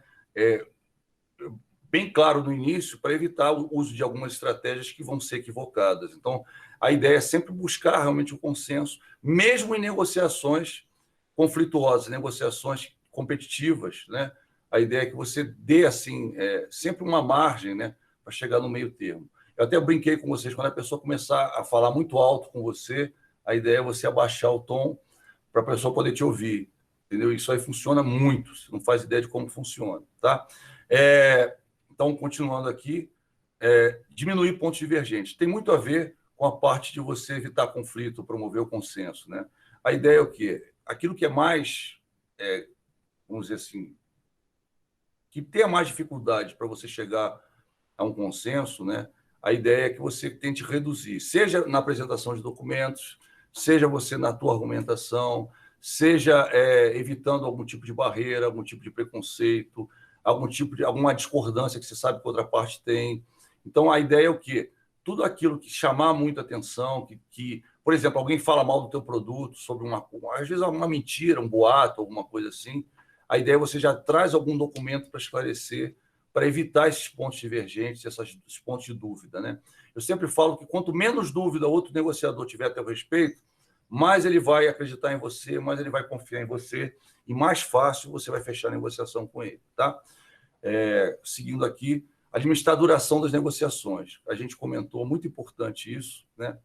Bem claro no início, para evitar o uso de algumas estratégias que vão ser equivocadas. Então, a ideia é sempre buscar realmente o consenso, mesmo em negociações conflituosas, negociações competitivas, né? A ideia é que você dê assim, sempre uma margem, né, para chegar no meio termo. Eu até brinquei com vocês, quando a pessoa começar a falar muito alto com você, a ideia é você abaixar o tom para a pessoa poder te ouvir, entendeu? Isso aí funciona muito, você não faz ideia de como funciona, tá? Então, continuando aqui, diminuir pontos divergentes. Tem muito a ver com a parte de você evitar conflito, promover o consenso, né? A ideia é o quê? Aquilo que é mais, vamos dizer assim, que tenha mais dificuldade para você chegar a um consenso, né? A ideia é que você tente reduzir, seja na apresentação de documentos, seja você na tua argumentação, seja evitando algum tipo de barreira, algum tipo de preconceito, alguma discordância que você sabe que outra parte tem. Então, a ideia é o quê? Tudo aquilo que chamar muita atenção, por exemplo, alguém fala mal do teu produto, sobre às vezes uma mentira, um boato, alguma coisa assim, a ideia é você já traz algum documento para esclarecer, para evitar esses pontos divergentes, esses pontos de dúvida, né? Eu sempre falo que quanto menos dúvida outro negociador tiver a teu respeito, mais ele vai acreditar em você, mais ele vai confiar em você e mais fácil você vai fechar a negociação com ele, tá? Seguindo aqui, administrar a duração das negociações. A gente comentou, muito importante isso, né?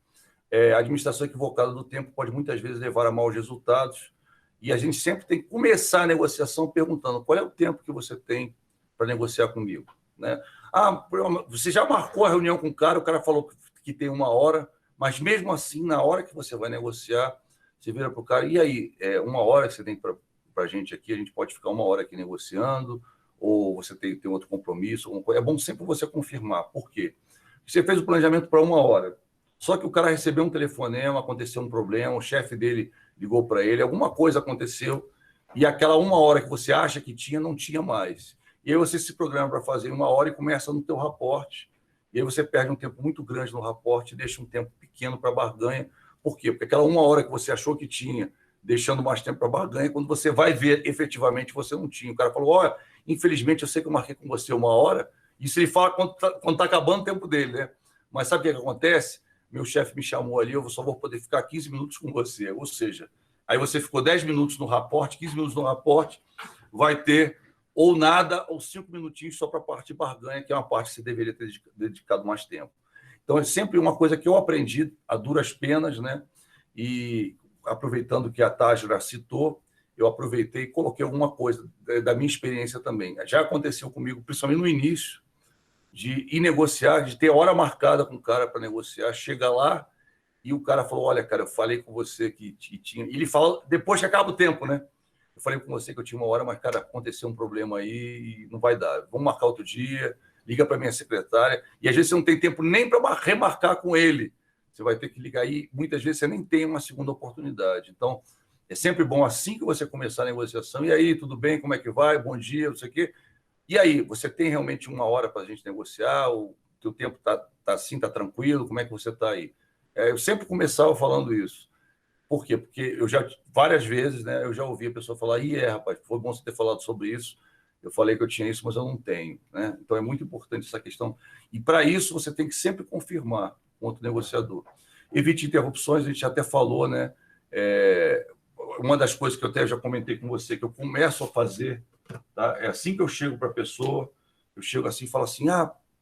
A administração equivocada do tempo pode muitas vezes levar a maus resultados e a gente sempre tem que começar a negociação perguntando qual é o tempo que você tem para negociar comigo, né? Você já marcou a reunião com o cara falou que tem 1 hora, mas mesmo assim, na hora que você vai negociar, você vira para o cara, e aí, 1 hora que você tem para a gente aqui, a gente pode ficar 1 hora aqui negociando, ou você tem outro compromisso, alguma coisa. É bom sempre você confirmar. Por quê? Você fez o planejamento para 1 hora, Só que o cara recebeu um telefonema, aconteceu um problema, o chefe dele ligou para ele, alguma coisa aconteceu, e aquela 1 hora que você acha que tinha, não tinha mais. E aí você se programa para fazer 1 hora e começa no teu raporte. E aí você perde um tempo muito grande no raporte e deixa um tempo pequeno para barganha. Por quê? Porque aquela 1 hora que você achou que tinha, deixando mais tempo para barganha, quando você vai ver, efetivamente, você não tinha. O cara falou, olha, infelizmente, eu sei que eu marquei com você 1 hora, isso ele fala quando está acabando o tempo dele, né? Mas sabe o que acontece? Meu chefe me chamou ali, eu só vou poder ficar 15 minutos com você. Ou seja, aí você ficou 10 minutos no raporte, 15 minutos no raporte, vai ter ou nada, ou 5 minutinhos só para a parte de barganha, que é uma parte que você deveria ter dedicado mais tempo. Então, é sempre uma coisa que eu aprendi a duras penas, né? E aproveitando que a Tágira citou, eu aproveitei e coloquei alguma coisa da minha experiência também. Já aconteceu comigo, principalmente no início, de ir negociar, de ter hora marcada com o cara para negociar, chega lá e o cara falou, olha, cara, eu falei com você que tinha... E ele fala, depois que acaba o tempo, né? Eu falei com você que eu tinha 1 hora, mas, cara, aconteceu um problema aí e não vai dar. Vamos marcar outro dia, liga para minha secretária. E às vezes você não tem tempo nem para remarcar com ele. Você vai ter que ligar aí. Muitas vezes você nem tem uma segunda oportunidade. Então, é sempre bom assim que você começar a negociação. E aí, tudo bem? Como é que vai? Bom dia, não sei o quê. E aí, você tem realmente 1 hora para a gente negociar? O teu tempo está assim, está tranquilo? Como é que você está aí? Eu sempre começava falando isso. Por quê? Porque eu já, várias vezes, né, eu já ouvi a pessoa falar, rapaz, foi bom você ter falado sobre isso, eu falei que eu tinha isso, mas eu não tenho. Né? Então, é muito importante essa questão. E, para isso, você tem que sempre confirmar com outro negociador. Evite interrupções, a gente até falou, né? Uma das coisas que eu até já comentei com você, que eu começo a fazer, tá? É assim que eu chego para a pessoa, eu chego assim e falo assim,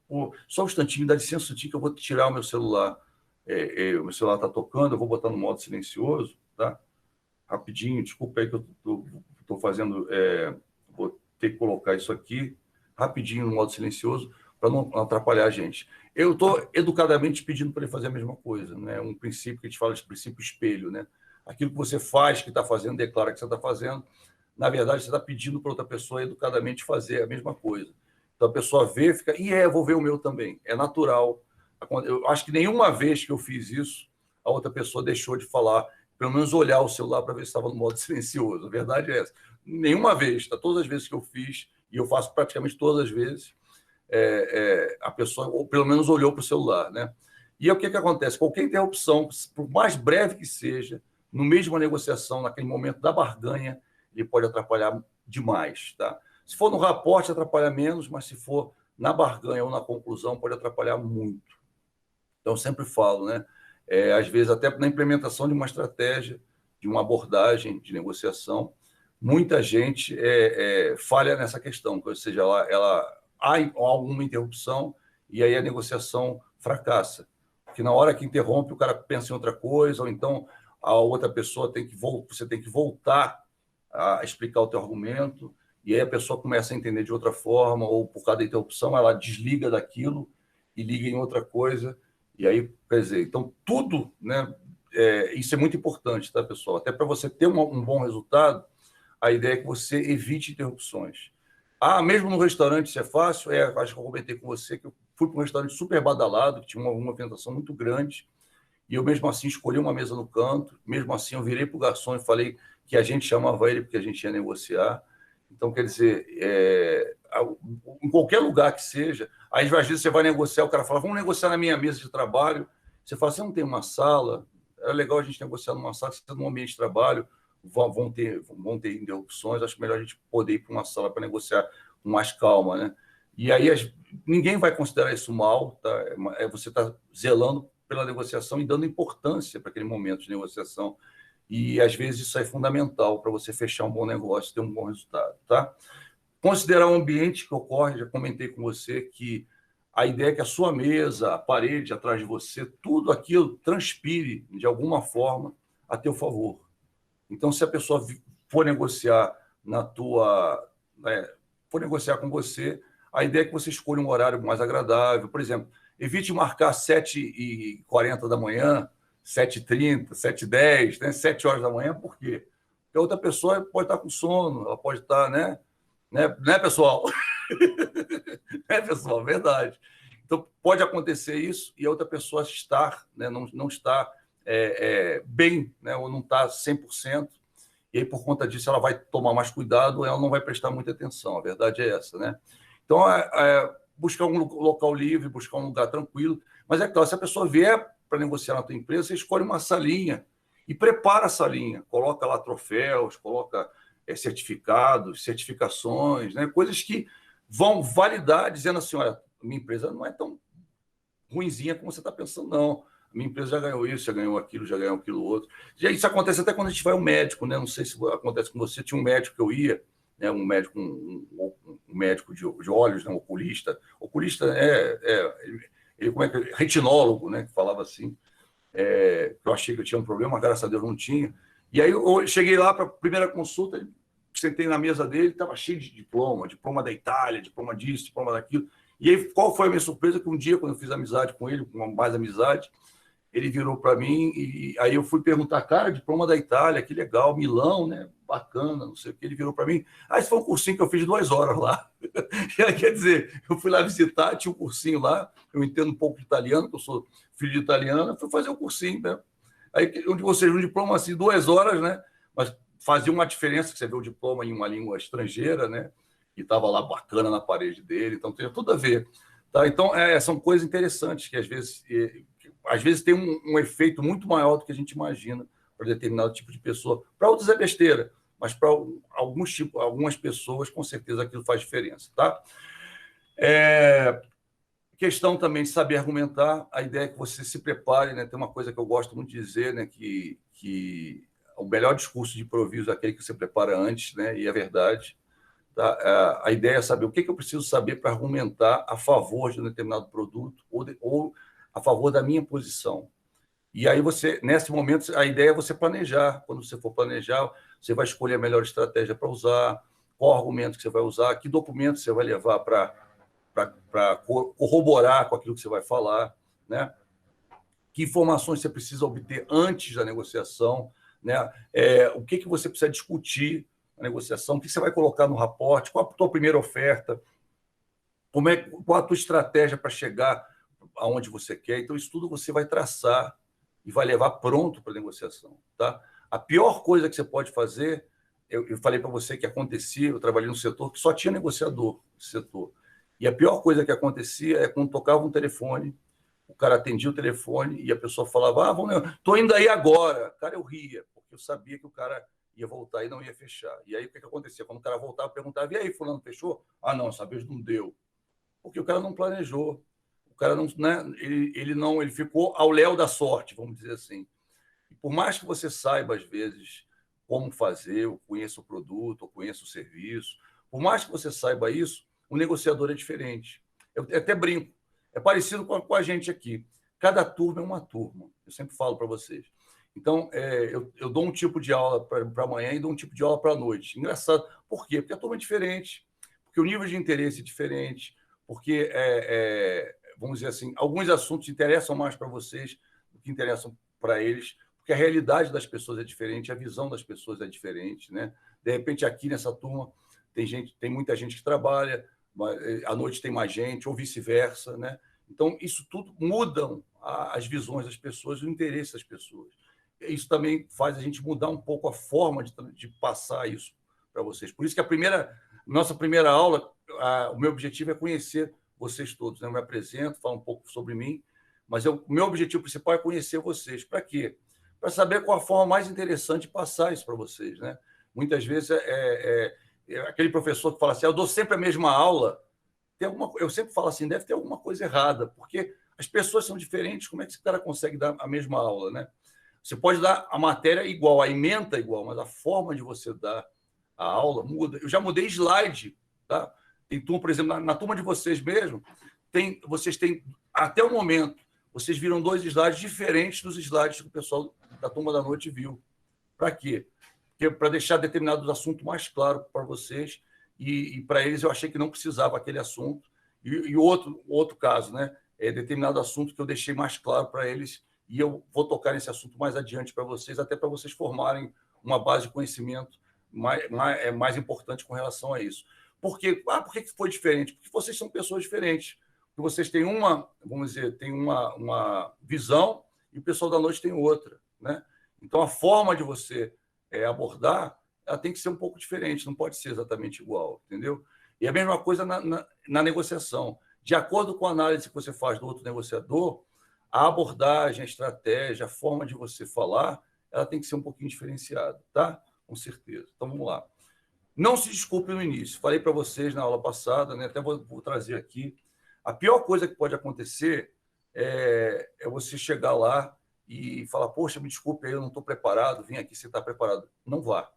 pô, só um instantinho, dá licença um instantinho que eu vou tirar o meu celular. O meu celular está tocando, eu vou botar no modo silencioso, tá? Rapidinho, desculpa aí que eu estou fazendo, vou ter que colocar isso aqui rapidinho no modo silencioso para não atrapalhar a gente. Eu estou educadamente pedindo para ele fazer a mesma coisa, né? Um princípio que a gente fala de princípio espelho, né? Aquilo que você faz, que está fazendo, declara que você está fazendo, na verdade você está pedindo para outra pessoa educadamente fazer a mesma coisa. Então a pessoa vê, fica, vou ver o meu também. É natural. Eu acho que nenhuma vez que eu fiz isso, a outra pessoa deixou de falar, pelo menos olhar o celular para ver se estava no modo silencioso. A verdade é essa. Nenhuma vez, tá? Todas as vezes que eu fiz, e eu faço praticamente todas as vezes, a pessoa, ou pelo menos, olhou para o celular. Né? E aí, o que acontece? Qualquer interrupção, por mais breve que seja, no meio de uma negociação, naquele momento da barganha, ele pode atrapalhar demais. Tá? Se for no raporte, atrapalha menos, mas se for na barganha ou na conclusão, pode atrapalhar muito. Então, eu sempre falo, né? Às vezes, até na implementação de uma estratégia, de uma abordagem de negociação, muita gente falha nessa questão, ou seja, há alguma interrupção e aí a negociação fracassa. Porque na hora que interrompe, o cara pensa em outra coisa, ou então a outra pessoa você tem que voltar a explicar o teu argumento, e aí a pessoa começa a entender de outra forma, ou por causa da interrupção, ela desliga daquilo e liga em outra coisa. E aí, quer dizer, então tudo, né? Isso é muito importante, tá, pessoal? Até para você ter um bom resultado, a ideia é que você evite interrupções. Mesmo no restaurante isso é fácil? Acho que eu comentei com você que eu fui para um restaurante super badalado, que tinha uma movimentação muito grande, e eu mesmo assim escolhi uma mesa no canto, mesmo assim eu virei para o garçom e falei que a gente chamava ele porque a gente ia negociar. Então, quer dizer, em qualquer lugar que seja, aí às vezes você vai negociar, o cara fala, vamos negociar na minha mesa de trabalho. Você fala, você não tem uma sala? É legal a gente negociar numa sala, se você num ambiente de trabalho, vão ter interrupções, acho melhor a gente poder ir para uma sala para negociar com mais calma, né? E aí ninguém vai considerar isso mal, tá? Você está zelando pela negociação e dando importância para aquele momento de negociação. E, às vezes, isso é fundamental para você fechar um bom negócio, ter um bom resultado. Tá? Considerar o ambiente que ocorre, já comentei com você que a ideia é que a sua mesa, a parede atrás de você, tudo aquilo transpire, de alguma forma, a teu favor. Então, se a pessoa for negociar for negociar com você, a ideia é que você escolha um horário mais agradável. Por exemplo, evite marcar 7h40 da manhã, 7h30, 7h10, né? 7 horas da manhã, por quê? Porque a outra pessoa pode estar com sono, ela pode estar, né pessoal? Pessoal, verdade. Então, pode acontecer isso e a outra pessoa estar, né, não estar bem, né, ou não está 100%, e aí, por conta disso, ela vai tomar mais cuidado, ela não vai prestar muita atenção, a verdade é essa, né? Então, buscar um local livre, buscar um lugar tranquilo, mas é claro, se a pessoa vier para negociar na tua empresa, você escolhe uma salinha e prepara a salinha, coloca lá troféus, coloca certificados, certificações, né? Coisas que vão validar, dizendo assim, olha, minha empresa não é tão ruinzinha como você está pensando, não. Minha empresa já ganhou isso, já ganhou aquilo outro. Já isso acontece até quando a gente vai ao médico, né? Não sei se acontece com você. Tinha um médico que eu ia, né? Um médico, um médico de olhos, né? Um oculista. Oculista ele como é que retinólogo, né? Que falava assim. Eu achei que eu tinha um problema, mas graças a Deus não tinha. E aí eu cheguei lá para a primeira consulta, sentei na mesa dele, estava cheio de diploma da Itália, diploma disso, diploma daquilo. E aí, qual foi a minha surpresa? Que um dia, quando eu fiz amizade com ele, mais amizade, ele virou para mim e aí eu fui perguntar, cara, diploma da Itália, que legal, Milão, né? Bacana, não sei o que. Ele virou para mim, esse foi um cursinho que eu fiz de 2 horas lá. E aí, quer dizer, eu fui lá visitar, tinha um cursinho lá, eu entendo um pouco de italiano, porque eu sou filho de italiano, fui fazer um cursinho, né? Aí, ou seja, um diploma assim, 2 horas, né? Mas fazia uma diferença que você vê o diploma em uma língua estrangeira, né? E estava lá bacana na parede dele, então tem tudo a ver. Tá? Então, são coisas interessantes que às vezes tem um efeito muito maior do que a gente imagina para determinado tipo de pessoa. Para outros é besteira, mas para algumas pessoas, com certeza, aquilo faz diferença. Tá? Questão também de saber argumentar, a ideia é que você se prepare, né? Tem uma coisa que eu gosto muito de dizer, né? Que o melhor discurso de improviso é aquele que você prepara antes, né? E é verdade. Tá? A ideia é saber o que eu preciso saber para argumentar a favor de um determinado produto ou a favor da minha posição. E aí nesse momento, a ideia é você planejar. Quando você for planejar, você vai escolher a melhor estratégia para usar, qual argumento que você vai usar, que documento você vai levar para corroborar com aquilo que você vai falar, né? Que informações você precisa obter antes da negociação, né? O que você precisa discutir na negociação, o que você vai colocar no raporte, qual a tua primeira oferta, qual a tua estratégia para chegar aonde você quer. Então, isso tudo você vai traçar e vai levar pronto para a negociação. Tá? A pior coisa que você pode fazer, eu falei para você que acontecia, eu trabalhei num setor que só tinha negociador nesse setor. E a pior coisa que acontecia é quando tocava um telefone, o cara atendia o telefone e a pessoa falava, estou indo aí agora. Cara, eu ria, porque eu sabia que o cara ia voltar e não ia fechar. E aí, o que acontecia? Quando o cara voltava, perguntava, e aí, fulano, fechou? Não, essa vez não deu. Porque o cara não planejou. O cara não, né? Ele ficou ao léu da sorte, vamos dizer assim. E por mais que você saiba, às vezes, como fazer, ou conheça o produto, ou conheça o serviço, por mais que você saiba isso, o negociador é diferente. Eu até brinco. É parecido com a gente aqui. Cada turma é uma turma. Eu sempre falo para vocês. Então, eu dou um tipo de aula para amanhã e dou um tipo de aula para a noite. Engraçado. Por quê? Porque a turma é diferente, porque o nível de interesse é diferente, porque, vamos dizer assim, alguns assuntos interessam mais para vocês do que interessam para eles, porque a realidade das pessoas é diferente, a visão das pessoas é diferente. Né? De repente, aqui nessa turma, tem muita gente que trabalha, à noite tem mais gente, ou vice-versa. Né? Então, isso tudo muda as visões das pessoas, o interesse das pessoas. Isso também faz a gente mudar um pouco a forma de passar isso para vocês. Por isso que nossa primeira aula, o meu objetivo é conhecer vocês todos. Né? Eu me apresento, falo um pouco sobre mim, mas o meu objetivo principal é conhecer vocês. Para quê? Para saber qual a forma mais interessante de passar isso para vocês. Né? Muitas vezes aquele professor que fala assim, eu dou sempre a mesma aula, eu sempre falo assim, deve ter alguma coisa errada, porque as pessoas são diferentes, como é que esse cara consegue dar a mesma aula, né? Você pode dar a matéria igual, a ementa igual, mas a forma de você dar a aula muda. Eu já mudei slide, tá? Tem turma, por exemplo, na turma de vocês mesmo, vocês têm, até o momento, vocês viram 2 slides diferentes dos slides que o pessoal da turma da noite viu. Para quê? Para deixar determinados assuntos mais claros para vocês, e para eles eu achei que não precisava aquele assunto. E outro caso, né? Determinado assunto que eu deixei mais claro para eles, e eu vou tocar nesse assunto mais adiante para vocês, até para vocês formarem uma base de conhecimento mais importante com relação a isso. Por quê? Por que foi diferente? Porque vocês são pessoas diferentes. que vocês têm uma, vamos dizer, tem uma visão e o pessoal da noite tem outra, né? Então, a forma de você abordar, ela tem que ser um pouco diferente, não pode ser exatamente igual, entendeu? E a mesma coisa na negociação. De acordo com a análise que você faz do outro negociador, a abordagem, a estratégia, a forma de você falar, ela tem que ser um pouquinho diferenciada, tá? Com certeza. Então, vamos lá. Não se desculpe no início. Falei para vocês na aula passada, né? Até vou trazer aqui. A pior coisa que pode acontecer é você chegar lá e falar, poxa, me desculpe, eu não estou preparado, vim aqui, você está preparado. Não vá.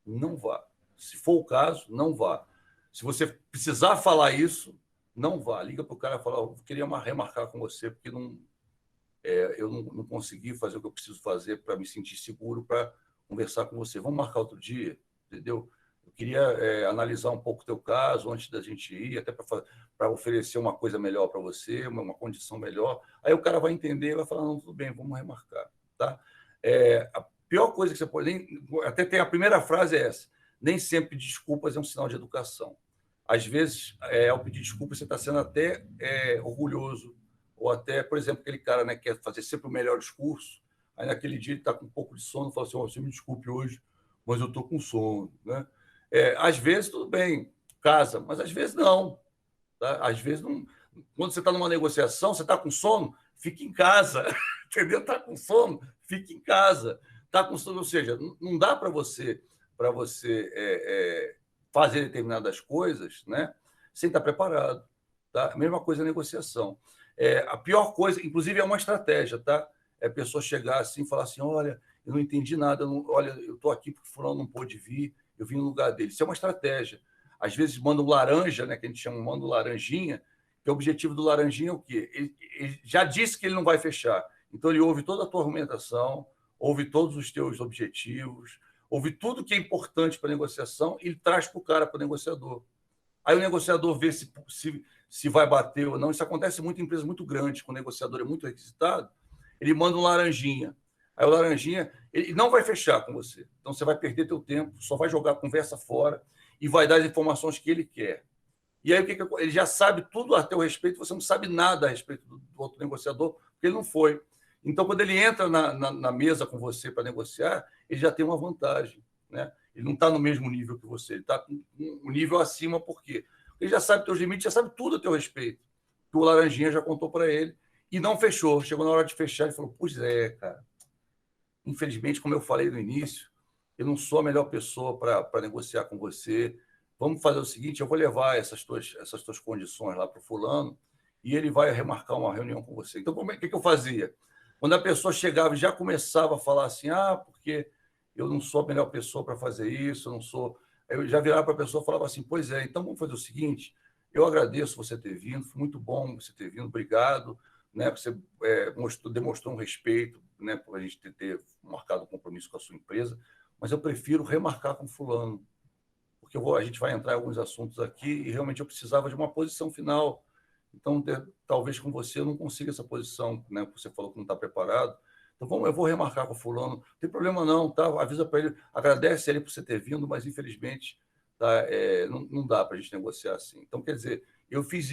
Não vá. Se for o caso, não vá. Se você precisar falar isso, não vá. Liga para o cara e fala, eu queria remarcar com você, porque eu não consegui fazer o que eu preciso fazer para me sentir seguro para conversar com você. Vamos marcar outro dia, entendeu? Eu queria analisar um pouco o teu caso antes da gente ir, até para oferecer uma coisa melhor para você, uma condição melhor. Aí o cara vai entender e vai falar, não, tudo bem, vamos remarcar. Tá? A pior coisa que você pode... Até tem a primeira frase é essa, nem sempre desculpas é um sinal de educação. Às vezes, ao pedir desculpas, você está sendo até orgulhoso, ou até, por exemplo, aquele cara, né, quer fazer sempre o melhor discurso, aí naquele dia ele está com um pouco de sono, fala assim, você me desculpe hoje, mas eu estou com sono. Né? Às vezes, tudo bem, casa, mas às vezes não. Tá? Às vezes, não. Quando você está numa negociação, você está com sono, fique em casa. Entendeu? Está com sono, fique em casa. Está com sono, ou seja, não dá para você fazer determinadas coisas, né, sem estar preparado. Tá? A mesma coisa a negociação. A pior coisa, inclusive, é uma estratégia, tá? É a pessoa chegar assim e falar assim, olha, eu não entendi nada, olha, eu estou aqui porque o fulano não pôde vir, eu vim no lugar dele. Isso é uma estratégia. Às vezes manda um laranja, né, que a gente chama, manda um laranjinha, que o objetivo do laranjinha é o quê? Ele já disse que ele não vai fechar. Então, ele ouve toda a tua argumentação, ouve todos os teus objetivos, ouve tudo que é importante para a negociação e ele traz para o cara, para o negociador. Aí o negociador vê se vai bater ou não. Isso acontece muito em empresas muito grandes, quando o negociador é muito requisitado, ele manda um laranjinha. Aí o laranjinha ele não vai fechar com você. Então, você vai perder teu tempo, só vai jogar a conversa fora e vai dar as informações que ele quer. E aí ele já sabe tudo a teu respeito, você não sabe nada a respeito do outro negociador, porque ele não foi. Então, quando ele entra na mesa com você para negociar, ele já tem uma vantagem. Né? Ele não está no mesmo nível que você, ele está com um nível acima, por quê? Ele já sabe teus limites, já sabe tudo a teu respeito. Que o laranjinha já contou para ele e não fechou. Chegou na hora de fechar e falou, pois é, cara, infelizmente, como eu falei no início, eu não sou a melhor pessoa para negociar com você. Vamos fazer o seguinte, eu vou levar essas tuas condições lá para o fulano e ele vai remarcar uma reunião com você. Então, o que eu fazia? Quando a pessoa chegava e já começava a falar assim, porque eu não sou a melhor pessoa para fazer isso, eu não sou... Eu já virava para a pessoa e falava assim, pois é, então vamos fazer o seguinte, eu agradeço você ter vindo, foi muito bom você ter vindo, obrigado, né? Você demonstrou um respeito, né, por a gente ter marcado um compromisso com a sua empresa, mas eu prefiro remarcar com fulano, porque a gente vai entrar em alguns assuntos aqui e realmente eu precisava de uma posição final. Então, talvez com você eu não consiga essa posição, né? Você falou que não está preparado. Então, eu vou remarcar com o fulano. Não tem problema não, tá? Avisa para ele, agradece ele por você ter vindo, mas infelizmente tá? Não dá para a gente negociar assim. Então, quer dizer,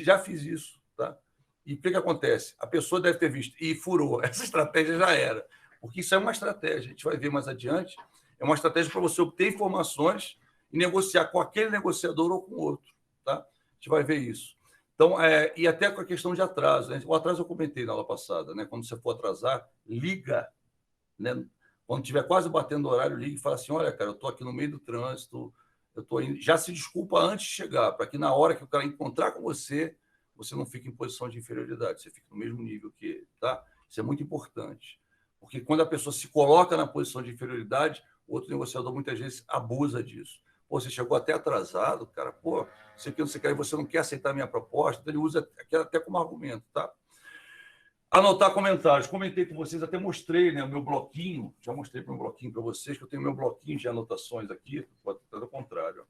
já fiz isso, tá? E o que acontece? A pessoa deve ter visto e furou. Essa estratégia já era. Porque isso é uma estratégia, a gente vai ver mais adiante. É uma estratégia para você obter informações e negociar com aquele negociador ou com outro, tá? A gente vai ver isso. Então, e até com a questão de atraso. Né? O atraso eu comentei na aula passada. Né? Quando você for atrasar, liga. Né? Quando estiver quase batendo o horário, liga e fala assim, olha, cara, eu estou aqui no meio do trânsito, eu estou indo... Já se desculpa antes de chegar, para que na hora que o cara encontrar com você, você não fique em posição de inferioridade, você fique no mesmo nível que ele. Tá? Isso é muito importante. Porque quando a pessoa se coloca na posição de inferioridade, o outro negociador muitas vezes abusa disso. Pô, você chegou até atrasado, cara, pô, você quer, você não quer aceitar a minha proposta, então ele usa aquilo até como argumento, tá? Anotar comentários. Comentei com vocês, até mostrei, né, o meu bloquinho, já mostrei para um bloquinho para vocês, que eu tenho meu bloquinho de anotações aqui, pode estar ao contrário.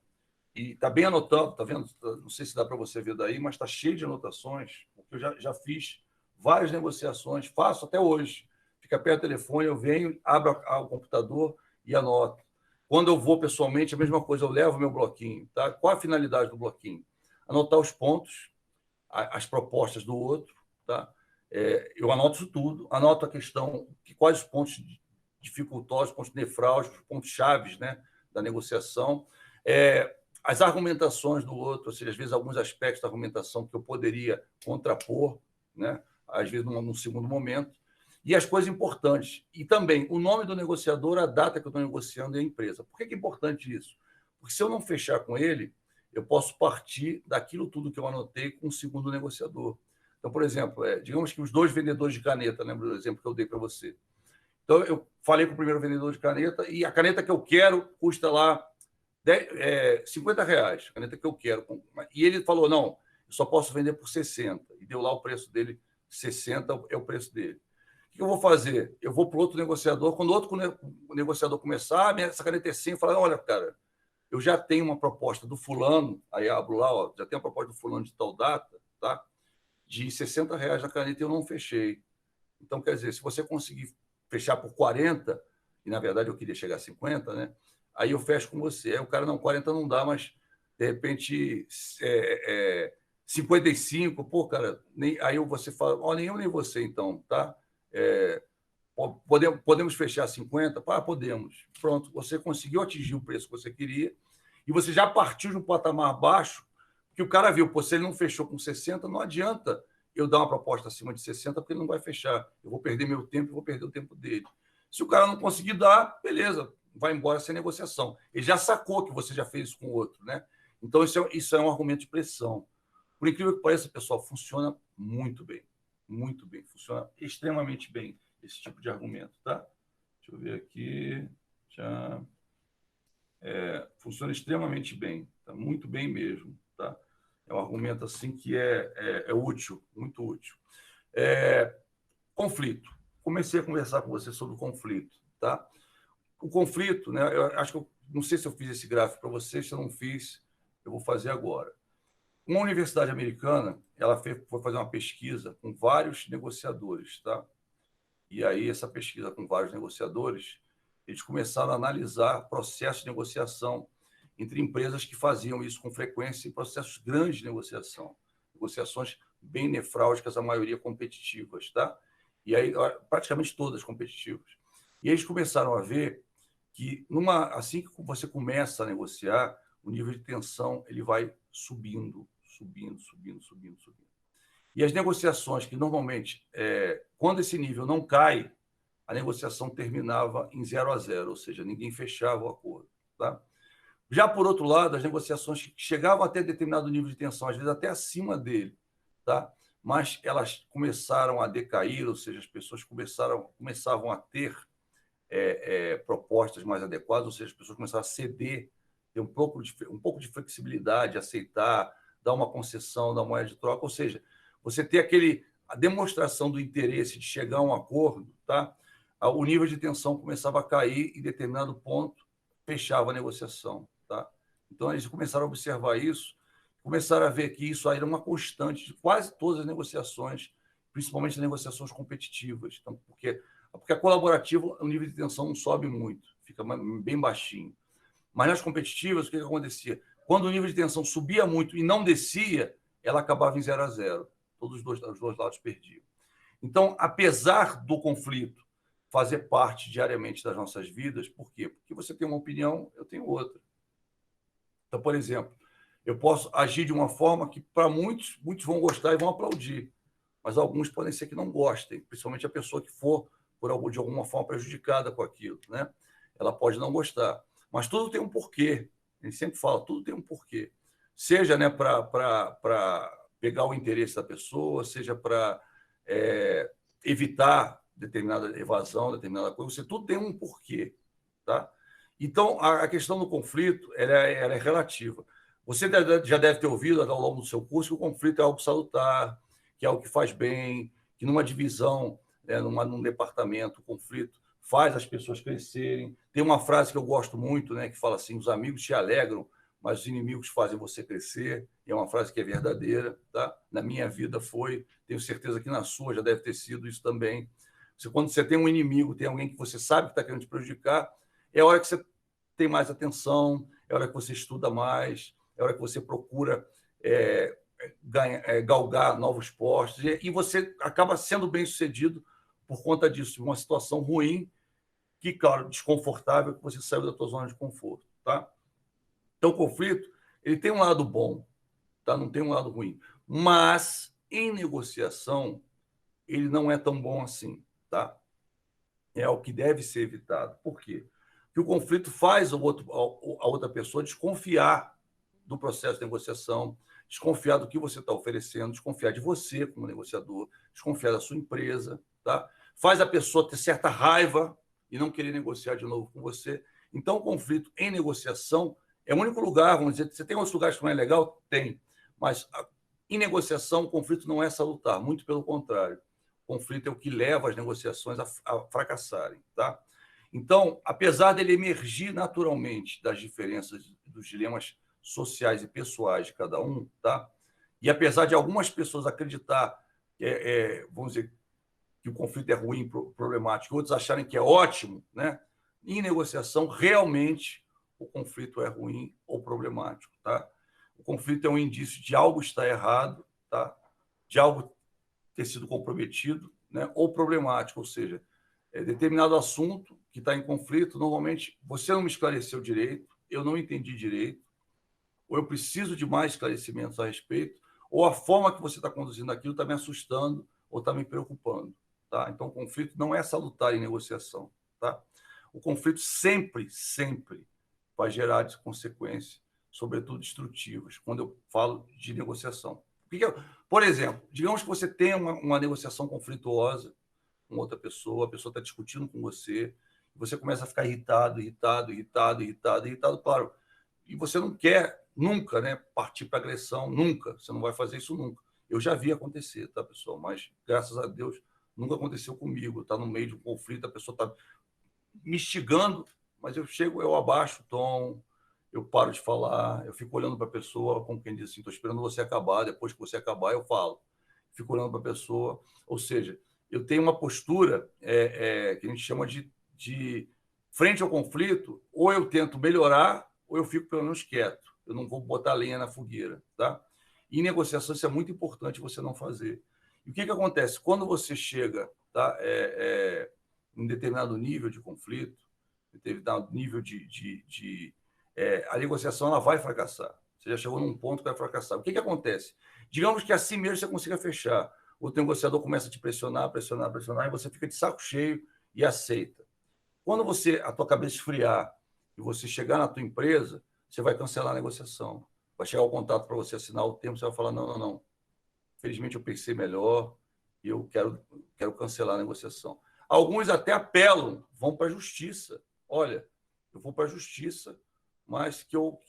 E está bem anotado, tá vendo? Não sei se dá para você ver daí, mas está cheio de anotações, porque eu já fiz várias negociações, faço até hoje. Fica perto do telefone, eu venho, abro o computador e anoto. Quando eu vou pessoalmente, a mesma coisa, eu levo meu bloquinho. Tá? Qual a finalidade do bloquinho? Anotar os pontos as propostas do outro, tá? Eu anoto isso tudo, anoto a questão, quais os pontos dificultosos, pontos nefrálgicos, pontos chaves, né, da negociação, as argumentações do outro, ou seja, às vezes alguns aspectos da argumentação que eu poderia contrapor, né, às vezes num segundo momento, e as coisas importantes. E também o nome do negociador, a data que eu estou negociando e a empresa. Por que é importante isso? Porque se eu não fechar com ele, eu posso partir daquilo tudo que eu anotei com um segundo negociador. Então, por exemplo, digamos que os 2 vendedores de caneta, lembra do exemplo que eu dei para você? Então, eu falei com o primeiro vendedor de caneta e a caneta que eu quero custa lá R$50, a caneta que eu quero. E ele falou, não, eu só posso vender por 60. E deu lá o preço dele, 60 é o preço dele. O que eu vou fazer? Eu vou para o outro negociador. Quando o outro negociador começar, essa caneta é 100, eu falo, olha, cara, eu já tenho uma proposta do fulano, aí abro lá, ó, já tenho uma proposta do fulano de tal data, tá? De R$60 na caneta e eu não fechei. Então, quer dizer, se você conseguir fechar por 40, e na verdade eu queria chegar a 50, né? Aí eu fecho com você. Aí o cara, não, 40 não dá, mas de repente 55, pô, cara, aí você fala, ó, nem eu nem você, então, tá? Podemos fechar 50? Podemos. Pronto, você conseguiu atingir o preço que você queria e você já partiu de um patamar baixo que o cara viu, pô, se ele não fechou com 60, não adianta eu dar uma proposta acima de 60 porque ele não vai fechar. Eu vou perder meu tempo e vou perder o tempo dele. Se o cara não conseguir dar, beleza, vai embora sem negociação. Ele já sacou que você já fez isso com o outro, né? Então, isso é um argumento de pressão. Por incrível que pareça, pessoal, funciona muito bem. Muito bem. Funciona extremamente bem esse tipo de argumento, tá? Deixa eu ver aqui. Funciona extremamente bem. Tá? Muito bem mesmo, tá? É um argumento assim que é útil, muito útil. Conflito. Comecei a conversar com você sobre o conflito, tá? O conflito, né? Eu acho que não sei se eu fiz esse gráfico para vocês, se eu não fiz, eu vou fazer agora. Uma universidade americana, ela foi fazer uma pesquisa com vários negociadores, tá? E aí essa pesquisa com vários negociadores, eles começaram a analisar processos de negociação entre empresas que faziam isso com frequência e processos grandes de negociação, negociações bem nefrálgicas, a maioria competitivas, tá? E aí praticamente todas competitivas. E eles começaram a ver que assim que você começa a negociar, o nível de tensão ele vai subindo. E as negociações que normalmente, quando esse nível não cai, a negociação terminava em 0-0, ou seja, ninguém fechava o acordo, tá? Já por outro lado, as negociações que chegavam até determinado nível de tensão, às vezes até acima dele, tá? Mas elas começaram a decair, ou seja, as pessoas começavam a ter propostas mais adequadas, ou seja, as pessoas começaram a ceder, ter um pouco de flexibilidade, aceitar, dar uma concessão da moeda de troca, ou seja, você ter a demonstração do interesse de chegar a um acordo, tá? O nível de tensão começava a cair e, em determinado ponto, fechava a negociação, tá? Então, eles começaram a observar isso, começaram a ver que isso aí era uma constante de quase todas as negociações, principalmente as negociações competitivas, então, porque a colaborativa, o nível de tensão não sobe muito, fica bem baixinho. Mas nas competitivas, o que acontecia? Quando o nível de tensão subia muito e não descia, ela acabava em 0-0. Todos os dois lados perdiam. Então, apesar do conflito fazer parte diariamente das nossas vidas, por quê? Porque você tem uma opinião, eu tenho outra. Então, por exemplo, eu posso agir de uma forma que, para muitos vão gostar e vão aplaudir, mas alguns podem ser que não gostem, principalmente a pessoa que for, de alguma forma, prejudicada com aquilo, né? Ela pode não gostar. Mas tudo tem um porquê. A gente sempre fala, tudo tem um porquê. Seja, né, para pegar o interesse da pessoa, seja para evitar determinada evasão, determinada coisa, tudo tem um porquê, tá? Então, a questão do conflito ela é relativa. Você já deve ter ouvido ao longo do seu curso que o conflito é algo salutar, que é algo que faz bem, que numa divisão, num departamento, o conflito faz as pessoas crescerem. Tem uma frase que eu gosto muito, né, que fala assim, os amigos te alegram, mas os inimigos fazem você crescer. E é uma frase que é verdadeira, tá? Na minha vida foi, tenho certeza que na sua já deve ter sido isso também. Quando você tem um inimigo, tem alguém que você sabe que está querendo te prejudicar, é a hora que você tem mais atenção, é a hora que você estuda mais, é a hora que você procura galgar novos postos, e você acaba sendo bem-sucedido por conta disso, uma situação ruim, que, claro, desconfortável, que você saiu da tua zona de conforto. Tá? Então, o conflito ele tem um lado bom, tá? Não tem um lado ruim. Mas, em negociação, ele não é tão bom assim. Tá? É o que deve ser evitado. Por quê? Porque o conflito faz a outra pessoa desconfiar do processo de negociação, desconfiar do que você está oferecendo, desconfiar de você como negociador, desconfiar da sua empresa, tá? Faz a pessoa ter certa raiva e não querer negociar de novo com você. Então, o conflito em negociação é o único lugar, vamos dizer, você tem outros lugares que não é legal? Tem. Mas em negociação, o conflito não é salutar, muito pelo contrário. O conflito é o que leva as negociações a fracassarem, tá? Então, apesar dele emergir naturalmente das diferenças, dos dilemas sociais e pessoais de cada um, tá? E apesar de algumas pessoas acreditar, vamos dizer, que o conflito é ruim, problemático, outros acharem que é ótimo, né? Em negociação, realmente, o conflito é ruim ou problemático, tá? O conflito é um indício de algo estar errado, tá? De algo ter sido comprometido, né? Ou problemático, ou seja, determinado assunto que está em conflito, normalmente você não me esclareceu direito, eu não entendi direito, ou eu preciso de mais esclarecimentos a respeito, ou a forma que você está conduzindo aquilo está me assustando ou está me preocupando. Tá? Então, o conflito não é salutar em negociação. Tá? O conflito sempre vai gerar consequências, sobretudo destrutivas, quando eu falo de negociação. Por exemplo, digamos que você tenha uma negociação conflituosa com outra pessoa, a pessoa está discutindo com você, você começa a ficar irritado, claro, e você não quer nunca, né, partir para agressão, nunca, você não vai fazer isso nunca. Eu já vi acontecer, tá, pessoal? Mas, graças a Deus, nunca aconteceu comigo. Está no meio de um conflito, a pessoa está me instigando, mas eu abaixo o tom, eu paro de falar, eu fico olhando para a pessoa, como quem diz assim, estou esperando você acabar, depois que você acabar, eu falo. Fico olhando para a pessoa, ou seja, eu tenho uma postura que a gente chama de frente ao conflito, ou eu tento melhorar, ou eu fico pelo menos quieto. Eu não vou botar lenha na fogueira, tá? E em negociação isso é muito importante você não fazer. E o que acontece? Quando você chega, tá, em determinado nível de conflito, determinado nível a negociação ela vai fracassar. Você já chegou num ponto que vai fracassar. O que acontece? Digamos que assim mesmo você consiga fechar. O negociador começa a te pressionar, e você fica de saco cheio e aceita. Quando a tua cabeça esfriar e você chegar na tua empresa, você vai cancelar a negociação. Vai chegar o contato para você assinar o termo, você vai falar, não. Felizmente eu pensei melhor e eu quero cancelar a negociação. Alguns até apelam, vão para a justiça. Olha, eu vou para a justiça, mas eu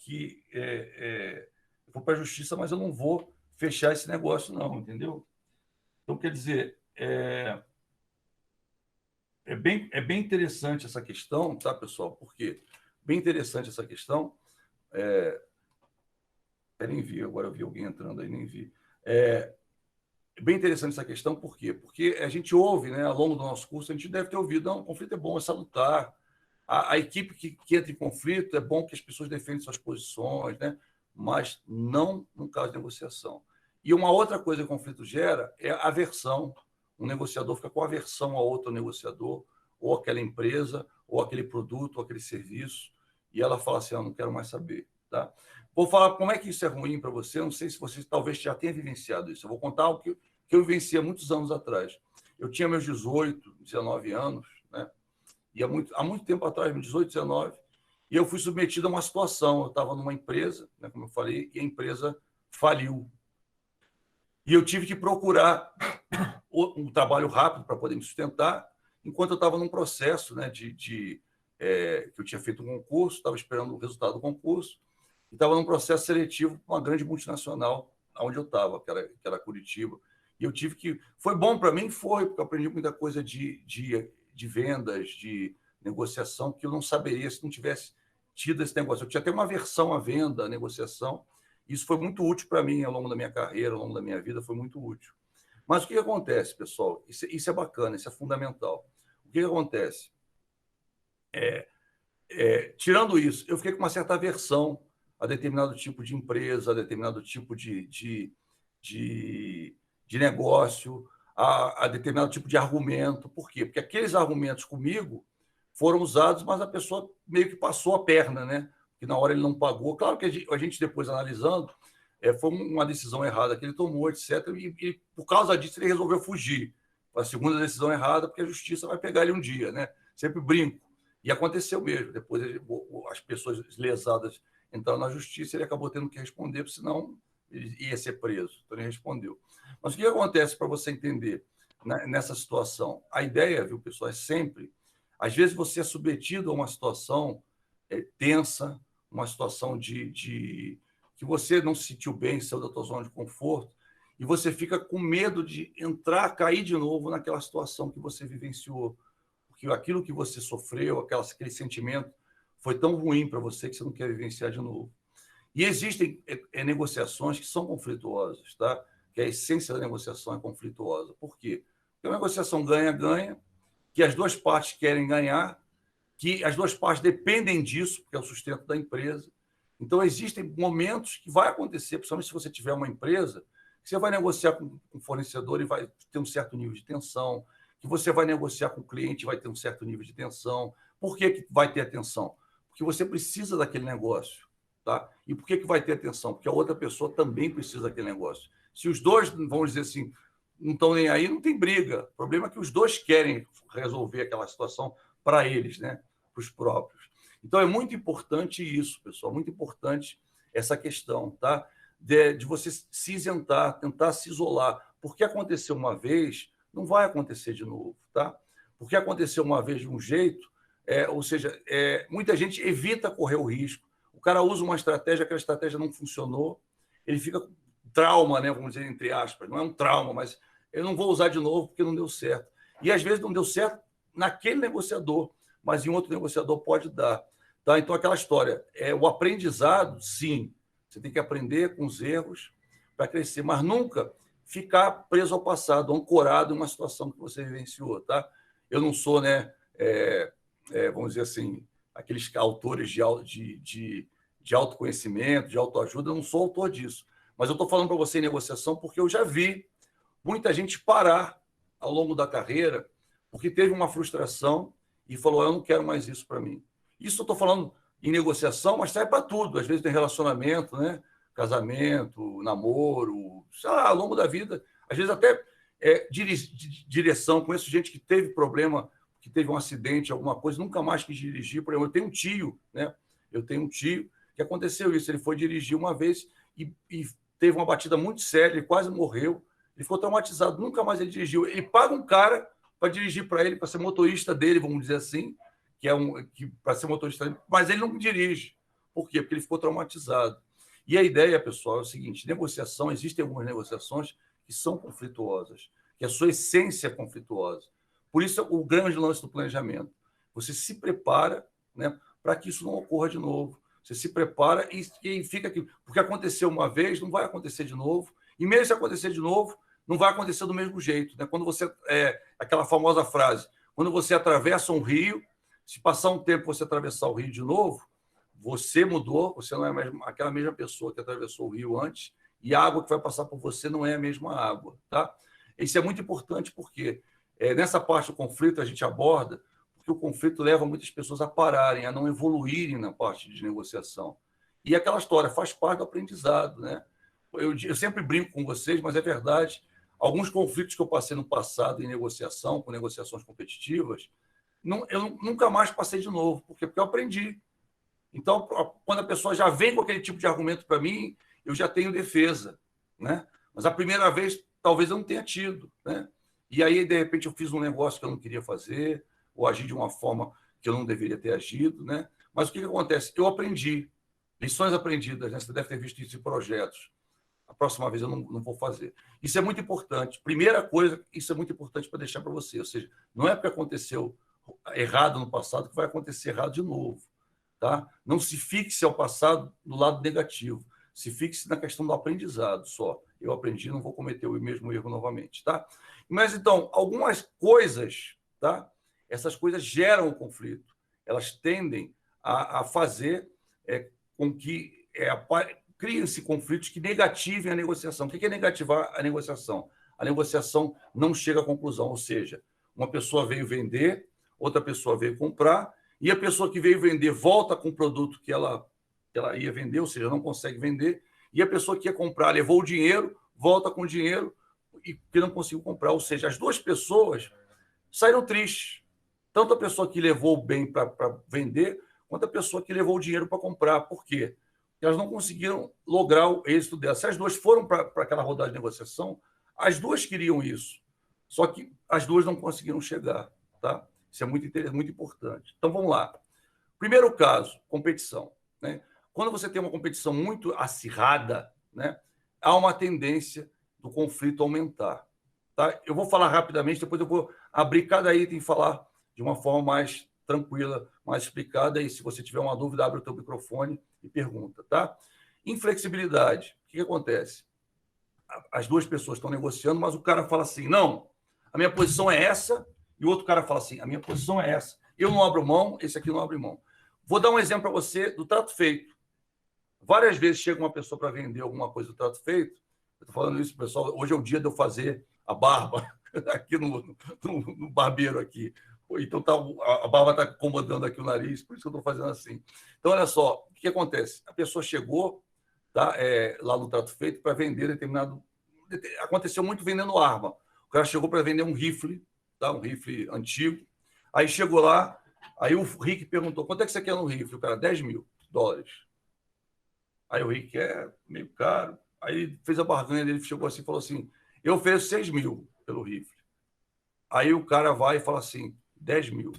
vou para a justiça, mas eu não vou fechar esse negócio, não, entendeu? Então, quer dizer, é bem interessante essa questão, tá, pessoal? Porque bem interessante essa questão. Eu nem vi, agora eu vi alguém entrando aí, nem vi. É bem interessante essa questão, por quê? Porque a gente ouve, né, ao longo do nosso curso, a gente deve ter ouvido, não, o conflito é bom, é salutar. A equipe que entra em conflito, é bom que as pessoas defendem suas posições, né? Mas não no caso de negociação. E uma outra coisa que o conflito gera é a aversão. Um negociador fica com aversão a outro negociador, ou aquela empresa, ou aquele produto, ou aquele serviço, e ela fala assim, eu não quero mais saber. Tá? Vou falar como é que isso é ruim para você, não sei se você talvez já tenha vivenciado isso. Eu vou contar o que eu vivenciei há muitos anos atrás. Eu tinha meus 18, 19 anos, né? E há muito tempo atrás, 18, 19, e eu fui submetido a uma situação. Eu estava numa empresa, né, como eu falei, e a empresa faliu. E eu tive que procurar um trabalho rápido para poder me sustentar, enquanto eu estava num processo, né, que eu tinha feito um concurso, estava esperando o resultado do concurso, e estava num processo seletivo com uma grande multinacional, onde eu estava, que era Curitiba. E eu tive que... Foi bom para mim? Foi, porque eu aprendi muita coisa de vendas, de negociação, que eu não saberia se não tivesse tido esse negócio. Eu tinha até uma aversão à venda, à negociação. Isso foi muito útil para mim ao longo da minha carreira, ao longo da minha vida, foi muito útil. Mas o que acontece, pessoal? Isso é bacana, isso é fundamental. O que acontece? Tirando isso, eu fiquei com uma certa aversão a determinado tipo de empresa, a determinado tipo de de negócio, a determinado tipo de argumento. Por quê? Porque aqueles argumentos comigo foram usados, mas a pessoa meio que passou a perna, né? Que na hora ele não pagou. Claro que a gente depois analisando, foi uma decisão errada que ele tomou, etc. E por causa disso ele resolveu fugir. A segunda decisão errada, porque a justiça vai pegar ele um dia, né? Sempre brinco. E aconteceu mesmo. Depois as pessoas lesadas entraram na justiça, ele acabou tendo que responder, porque senão ele ia ser preso. Então ele respondeu. Mas o que acontece para você entender nessa situação? A ideia, viu, pessoal, é sempre... Às vezes você é submetido a uma situação tensa, uma situação que você não se sentiu bem, saiu da sua zona de conforto, e você fica com medo de entrar, cair de novo naquela situação que você vivenciou. Porque aquilo que você sofreu, aquele sentimento, foi tão ruim para você que você não quer vivenciar de novo. E existem negociações que são conflituosas, tá? Que a essência da negociação é conflituosa. Por quê? Porque a negociação ganha-ganha, que as duas partes querem ganhar, que as duas partes dependem disso, porque é o sustento da empresa. Então, existem momentos que vai acontecer, principalmente se você tiver uma empresa, que você vai negociar com o fornecedor e vai ter um certo nível de tensão, que você vai negociar com o cliente e vai ter um certo nível de tensão. Por que vai ter atenção? Porque você precisa daquele negócio. Tá? E por que vai ter atenção? Porque a outra pessoa também precisa daquele negócio. Se os dois, vamos dizer assim, não estão nem aí, não tem briga. O problema é que os dois querem resolver aquela situação para eles, né? Para os próprios. Então, é muito importante isso, pessoal, muito importante essa questão, tá? De você se isentar, tentar se isolar. Porque aconteceu uma vez, não vai acontecer de novo, tá? Porque aconteceu uma vez de um jeito, ou seja, muita gente evita correr o risco. O cara usa uma estratégia, aquela estratégia não funcionou, ele fica com trauma, né? Vamos dizer, entre aspas. Não é um trauma, mas eu não vou usar de novo porque não deu certo. E, às vezes, não deu certo naquele negociador, mas em outro negociador pode dar. Tá? Então, aquela história, o aprendizado, sim, você tem que aprender com os erros para crescer, mas nunca ficar preso ao passado, ancorado em uma situação que você vivenciou. Tá? Eu não sou, né, vamos dizer assim, aqueles autores de autoconhecimento, de autoajuda, eu não sou autor disso. Mas eu estou falando para você em negociação porque eu já vi muita gente parar ao longo da carreira porque teve uma frustração e falou, eu não quero mais isso para mim. Isso eu estou falando em negociação, mas sai para tudo. Às vezes tem relacionamento, né? Casamento, namoro, sei lá, ao longo da vida. Às vezes até direção. Conheço gente que teve problema, que teve um acidente, alguma coisa, nunca mais quis dirigir. Por exemplo, eu tenho um tio, né? Eu tenho um tio que aconteceu isso. Ele foi dirigir uma vez e teve uma batida muito séria, ele quase morreu. Ele ficou traumatizado, nunca mais ele dirigiu. Ele paga um cara para dirigir para ele, para ser motorista dele, vamos dizer assim, que para ser motorista dele, mas ele não dirige. Por quê? Porque ele ficou traumatizado. E a ideia, pessoal, é o seguinte: negociação, existem algumas negociações que são conflituosas, que a sua essência é conflituosa. Por isso, o grande lance do planejamento. Você se prepara, né, para que isso não ocorra de novo. Você se prepara e fica aqui. Porque aconteceu uma vez, não vai acontecer de novo. E mesmo se acontecer de novo, não vai acontecer do mesmo jeito. Né? Quando você... aquela famosa frase, quando você atravessa um rio, se passar um tempo você atravessar o rio de novo, você mudou, você não é mais aquela mesma pessoa que atravessou o rio antes, e a água que vai passar por você não é a mesma água. Tá? Isso é muito importante porque nessa parte do conflito a gente aborda, porque o conflito leva muitas pessoas a pararem, a não evoluírem na parte de negociação. E aquela história faz parte do aprendizado. Né? Eu sempre brinco com vocês, mas é verdade. Alguns conflitos que eu passei no passado em negociação, com negociações competitivas, eu nunca mais passei de novo. Por quê? Porque eu aprendi. Então, quando a pessoa já vem com aquele tipo de argumento para mim, eu já tenho defesa. Né? Mas a primeira vez, talvez eu não tenha tido. Né? E aí, de repente, eu fiz um negócio que eu não queria fazer, ou agi de uma forma que eu não deveria ter agido. Né? Mas o que acontece? Eu aprendi. Lições aprendidas. Né? Você deve ter visto isso em projetos. A próxima vez eu não vou fazer. Isso é muito importante. Primeira coisa, isso é muito importante para deixar para você. Ou seja, não é porque aconteceu errado no passado que vai acontecer errado de novo. Tá? Não se fixe ao passado do lado negativo. Se fixe na questão do aprendizado só. Eu aprendi, não vou cometer o mesmo erro novamente. Tá? Mas, então, algumas coisas, tá? Essas coisas geram o conflito. Elas tendem a fazer com que criam-se conflitos que negativem a negociação. O que é negativar a negociação? A negociação não chega à conclusão, ou seja, uma pessoa veio vender, outra pessoa veio comprar, e a pessoa que veio vender volta com o produto que ela ia vender, ou seja, não consegue vender, e a pessoa que ia comprar levou o dinheiro, volta com o dinheiro e que não conseguiu comprar. Ou seja, as duas pessoas saíram tristes. Tanto a pessoa que levou o bem para vender, quanto a pessoa que levou o dinheiro para comprar. Por quê? Porque elas não conseguiram lograr o êxito delas. Se as duas foram para aquela rodada de negociação, as duas queriam isso. Só que as duas não conseguiram chegar. Tá? Isso é muito importante. Então, vamos lá. Primeiro caso, competição. Né? Quando você tem uma competição muito acirrada, né, há uma tendência do conflito aumentar. Tá? Eu vou falar rapidamente, depois eu vou abrir cada item e falar de uma forma mais tranquila, mais explicada. E se você tiver uma dúvida, abre o teu microfone e pergunta. Tá? Inflexibilidade. O que acontece? As duas pessoas estão negociando, mas o cara fala assim, não, a minha posição é essa, e o outro cara fala assim, a minha posição é essa. Eu não abro mão, esse aqui não abre mão. Vou dar um exemplo para você do trato feito. Várias vezes chega uma pessoa para vender alguma coisa do trato feito. Eu estou falando isso, pessoal. Hoje é o dia de eu fazer a barba aqui no barbeiro aqui. Então a barba está incomodando aqui o nariz, por isso que eu estou fazendo assim. Então, olha só, o que acontece? A pessoa chegou lá no trato feito para vender determinado... Aconteceu muito vendendo arma. O cara chegou para vender um rifle, tá? Um rifle antigo. Aí chegou lá, aí o Rick perguntou, quanto é que você quer no rifle? O cara, $10.000. Aí o Rick, meio caro. Aí ele fez a barganha dele, chegou assim e falou assim, eu ofereço $6.000 pelo rifle. Aí o cara vai e fala assim, $10.000.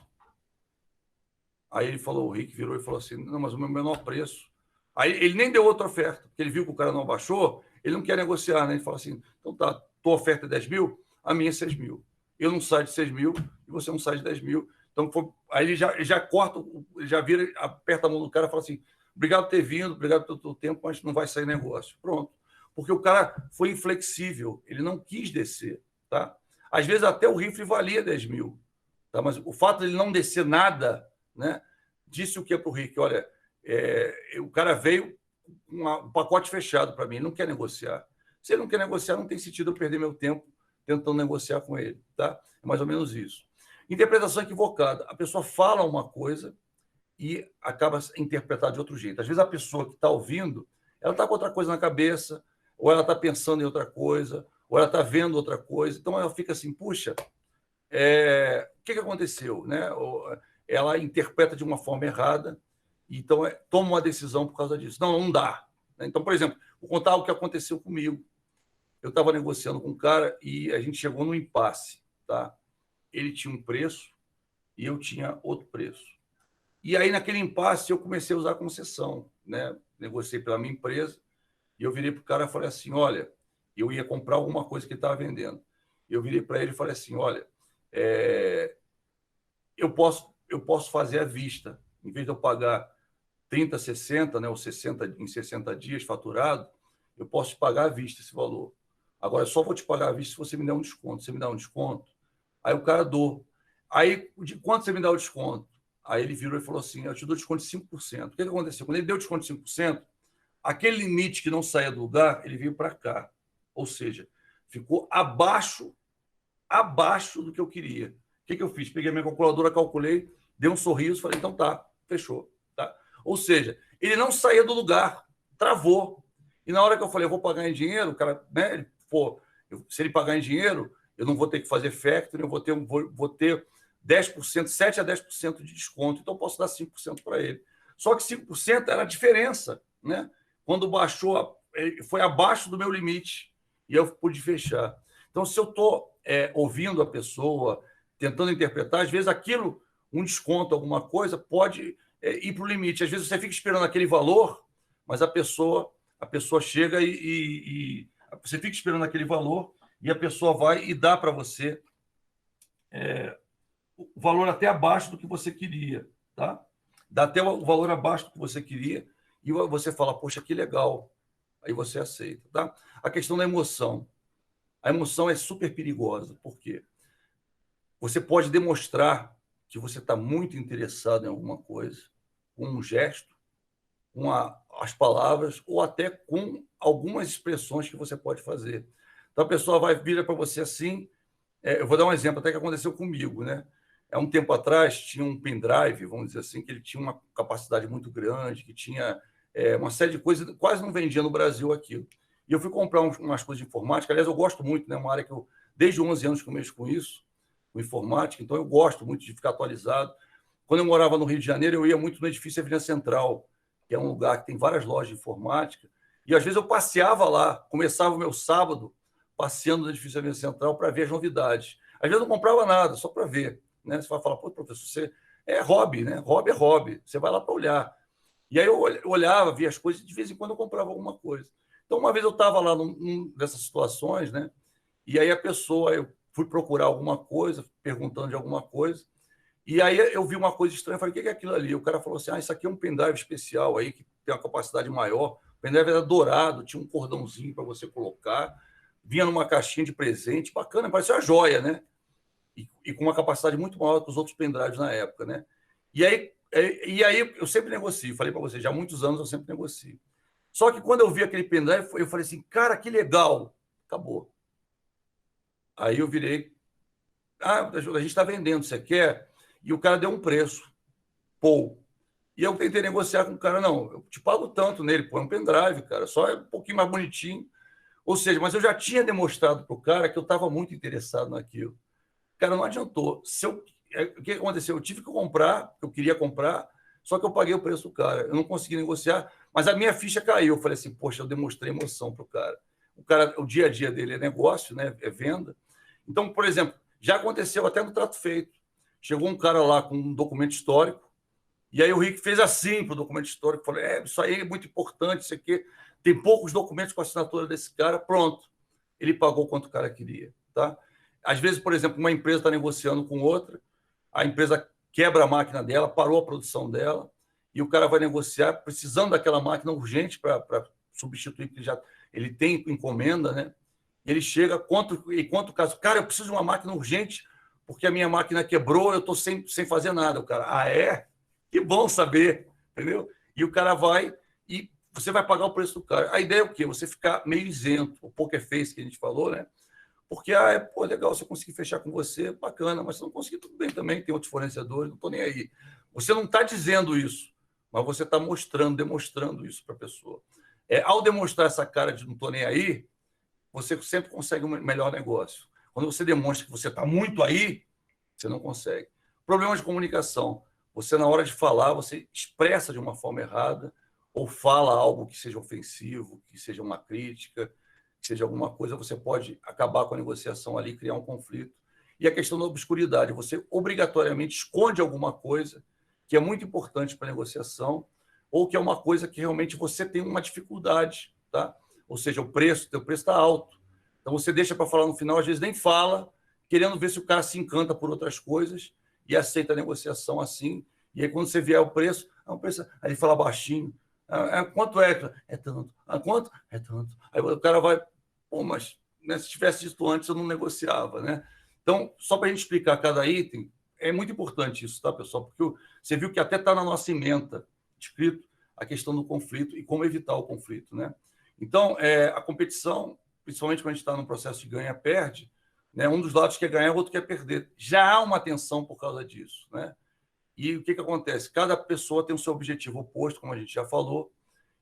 Aí ele falou, o Rick virou e falou assim, não, mas o meu menor preço. Aí ele nem deu outra oferta, porque ele viu que o cara não abaixou, ele não quer negociar, né? Ele fala assim, então tá, tua oferta é $10.000, a minha é $6.000. Eu não saio de $6.000 e você não sai de $10.000. Então, aí ele já corta, já vira, aperta a mão do cara e fala assim, obrigado por ter vindo, obrigado pelo teu tempo, mas não vai sair negócio. Pronto. Porque o cara foi inflexível, ele não quis descer. Tá? Às vezes até o rifle valia $10.000. Tá? Mas o fato de ele não descer nada, né, disse o que para o Rick? Olha, o cara veio com um pacote fechado para mim, ele não quer negociar. Se ele não quer negociar, não tem sentido eu perder meu tempo tentando negociar com ele. Tá? É mais ou menos isso. Interpretação equivocada. A pessoa fala uma coisa e acaba interpretando de outro jeito. Às vezes a pessoa que está ouvindo, ela está com outra coisa na cabeça, ou ela está pensando em outra coisa, ou ela está vendo outra coisa. Então ela fica assim, puxa, o que aconteceu? Né? Ela interpreta de uma forma errada, então toma uma decisão por causa disso. Não dá. Então, por exemplo, vou contar o que aconteceu comigo. Eu estava negociando com um cara e a gente chegou num impasse. Tá? Ele tinha um preço e eu tinha outro preço. E aí, naquele impasse, eu comecei a usar concessão. Né? Negociei pela minha empresa e eu virei para o cara e falei assim, olha, eu ia comprar alguma coisa que ele estava vendendo. Eu virei para ele e falei assim, olha, eu posso fazer à vista. Em vez de eu pagar 30, 60, né, ou 60 em 60 dias faturado, eu posso te pagar à vista esse valor. Agora, eu só vou te pagar à vista se você me der um desconto. Você me dá um desconto? Aí o cara dou. Aí, de quanto você me dá o desconto? Aí ele virou e falou assim, eu te dou desconto de 5%. O que aconteceu? Quando ele deu desconto de 5%, aquele limite que não saía do lugar, ele veio para cá. Ou seja, ficou abaixo do que eu queria. O que eu fiz? Peguei a minha calculadora, calculei, dei um sorriso, falei, então tá, fechou. Tá? Ou seja, ele não saía do lugar, travou. E na hora que eu falei, eu vou pagar em dinheiro, o cara, né, se ele pagar em dinheiro, eu não vou ter que fazer factoring, eu vou ter 10%, 7 a 10% de desconto, então eu posso dar 5% para ele. Só que 5% era a diferença, né? Quando baixou, foi abaixo do meu limite e eu pude fechar. Então, se eu estou ouvindo a pessoa, tentando interpretar, às vezes aquilo, um desconto, alguma coisa, pode ir para o limite. Às vezes você fica esperando aquele valor, mas a pessoa chega e você fica esperando aquele valor e a pessoa vai e dá para você o valor até abaixo do que você queria, tá? Dá até o valor abaixo do que você queria e você fala, poxa, que legal. Aí você aceita, tá? A questão da emoção. A emoção é super perigosa. Por quê? Você pode demonstrar que você está muito interessado em alguma coisa, com um gesto, com as palavras ou até com algumas expressões que você pode fazer. Então, a pessoa vai vir para você assim. Eu vou dar um exemplo até que aconteceu comigo, né? Há um tempo atrás, tinha um pendrive, vamos dizer assim, que ele tinha uma capacidade muito grande, que tinha uma série de coisas, quase não vendia no Brasil aquilo. E eu fui comprar umas coisas de informática. Aliás, eu gosto muito, né? Uma área que eu, desde 11 anos que eu mexo com isso, com informática, então eu gosto muito de ficar atualizado. Quando eu morava no Rio de Janeiro, eu ia muito no edifício Avenida Central, que é um lugar que tem várias lojas de informática, e às vezes eu passeava lá, começava o meu sábado passeando no edifício Avenida Central para ver as novidades. Às vezes eu não comprava nada, só para ver. Né? Você vai falar, pô, professor, você é hobby, né? Hobby é hobby, você vai lá para olhar. E aí eu olhava, via as coisas, e de vez em quando eu comprava alguma coisa. Então, uma vez eu estava lá nessas situações, né? E aí a pessoa, eu fui procurar alguma coisa, perguntando de alguma coisa, e aí eu vi uma coisa estranha, falei, o que é aquilo ali? O cara falou assim, isso aqui é um pendrive especial aí, que tem uma capacidade maior. O pendrive era dourado, tinha um cordãozinho para você colocar, vinha numa caixinha de presente, bacana, parecia uma joia, né? E com uma capacidade muito maior que os outros pendrives na época, né? E aí eu sempre negocio, falei para você, já há muitos anos eu sempre negocio. Só que quando eu vi aquele pendrive, eu falei assim, cara, que legal. Acabou. Aí eu virei, a gente está vendendo, você quer? E o cara deu um preço. Pô. E eu tentei negociar com o cara, não, eu te pago tanto nele, pô, é um pendrive, cara, só é um pouquinho mais bonitinho. Ou seja, mas eu já tinha demonstrado para o cara que eu estava muito interessado naquilo. Cara, não adiantou. O que aconteceu? Eu tive que comprar, eu queria comprar, só que eu paguei o preço do cara. Eu não consegui negociar, mas a minha ficha caiu. Eu falei assim, poxa, eu demonstrei emoção para o cara. O dia a dia dele é negócio, né? É venda. Então, por exemplo, já aconteceu até no trato feito. Chegou um cara lá com um documento histórico, e aí o Rick fez assim para o documento histórico, falou, isso aí é muito importante, isso aqui. Tem poucos documentos com a assinatura desse cara, pronto. Ele pagou quanto o cara queria, tá? Às vezes, por exemplo, uma empresa está negociando com outra, a empresa quebra a máquina dela, parou a produção dela, e o cara vai negociar precisando daquela máquina urgente para substituir, porque ele tem encomenda, né? Ele chega, conta o caso. Cara, eu preciso de uma máquina urgente porque a minha máquina quebrou, eu estou sem fazer nada. O cara, é? Que bom saber, entendeu? E o cara vai e você vai pagar o preço do cara. A ideia é o quê? Você ficar meio isento, o poker face que a gente falou, né? Porque, legal, se eu conseguir fechar com você, bacana, mas se não conseguir, tudo bem também, tem outros fornecedores, não estou nem aí. Você não está dizendo isso, mas você está demonstrando isso para a pessoa. Ao demonstrar essa cara de não estou nem aí, você sempre consegue um melhor negócio. Quando você demonstra que você está muito aí, você não consegue. Problema de comunicação. Você, na hora de falar, você expressa de uma forma errada ou fala algo que seja ofensivo, que seja uma crítica, que seja alguma coisa, você pode acabar com a negociação ali, criar um conflito. E a questão da obscuridade, você obrigatoriamente esconde alguma coisa que é muito importante para a negociação ou que é uma coisa que realmente você tem uma dificuldade, tá? Ou seja, o teu preço está alto. Então, você deixa para falar no final, às vezes nem fala, querendo ver se o cara se encanta por outras coisas e aceita a negociação assim. E aí, quando você vier o preço, aí ele fala baixinho. Quanto é? É tanto. Quanto? É tanto. Aí o cara vai, mas né, se tivesse dito antes, eu não negociava, né? Então, só para a gente explicar cada item, é muito importante isso, tá, pessoal? Porque você viu que até está na nossa ementa escrito a questão do conflito e como evitar o conflito, né? Então, a competição, principalmente quando a gente está num processo de ganha-perde, né, um dos lados quer ganhar, o outro quer perder. Já há uma tensão por causa disso, né? E o que acontece? Cada pessoa tem o seu objetivo oposto, como a gente já falou,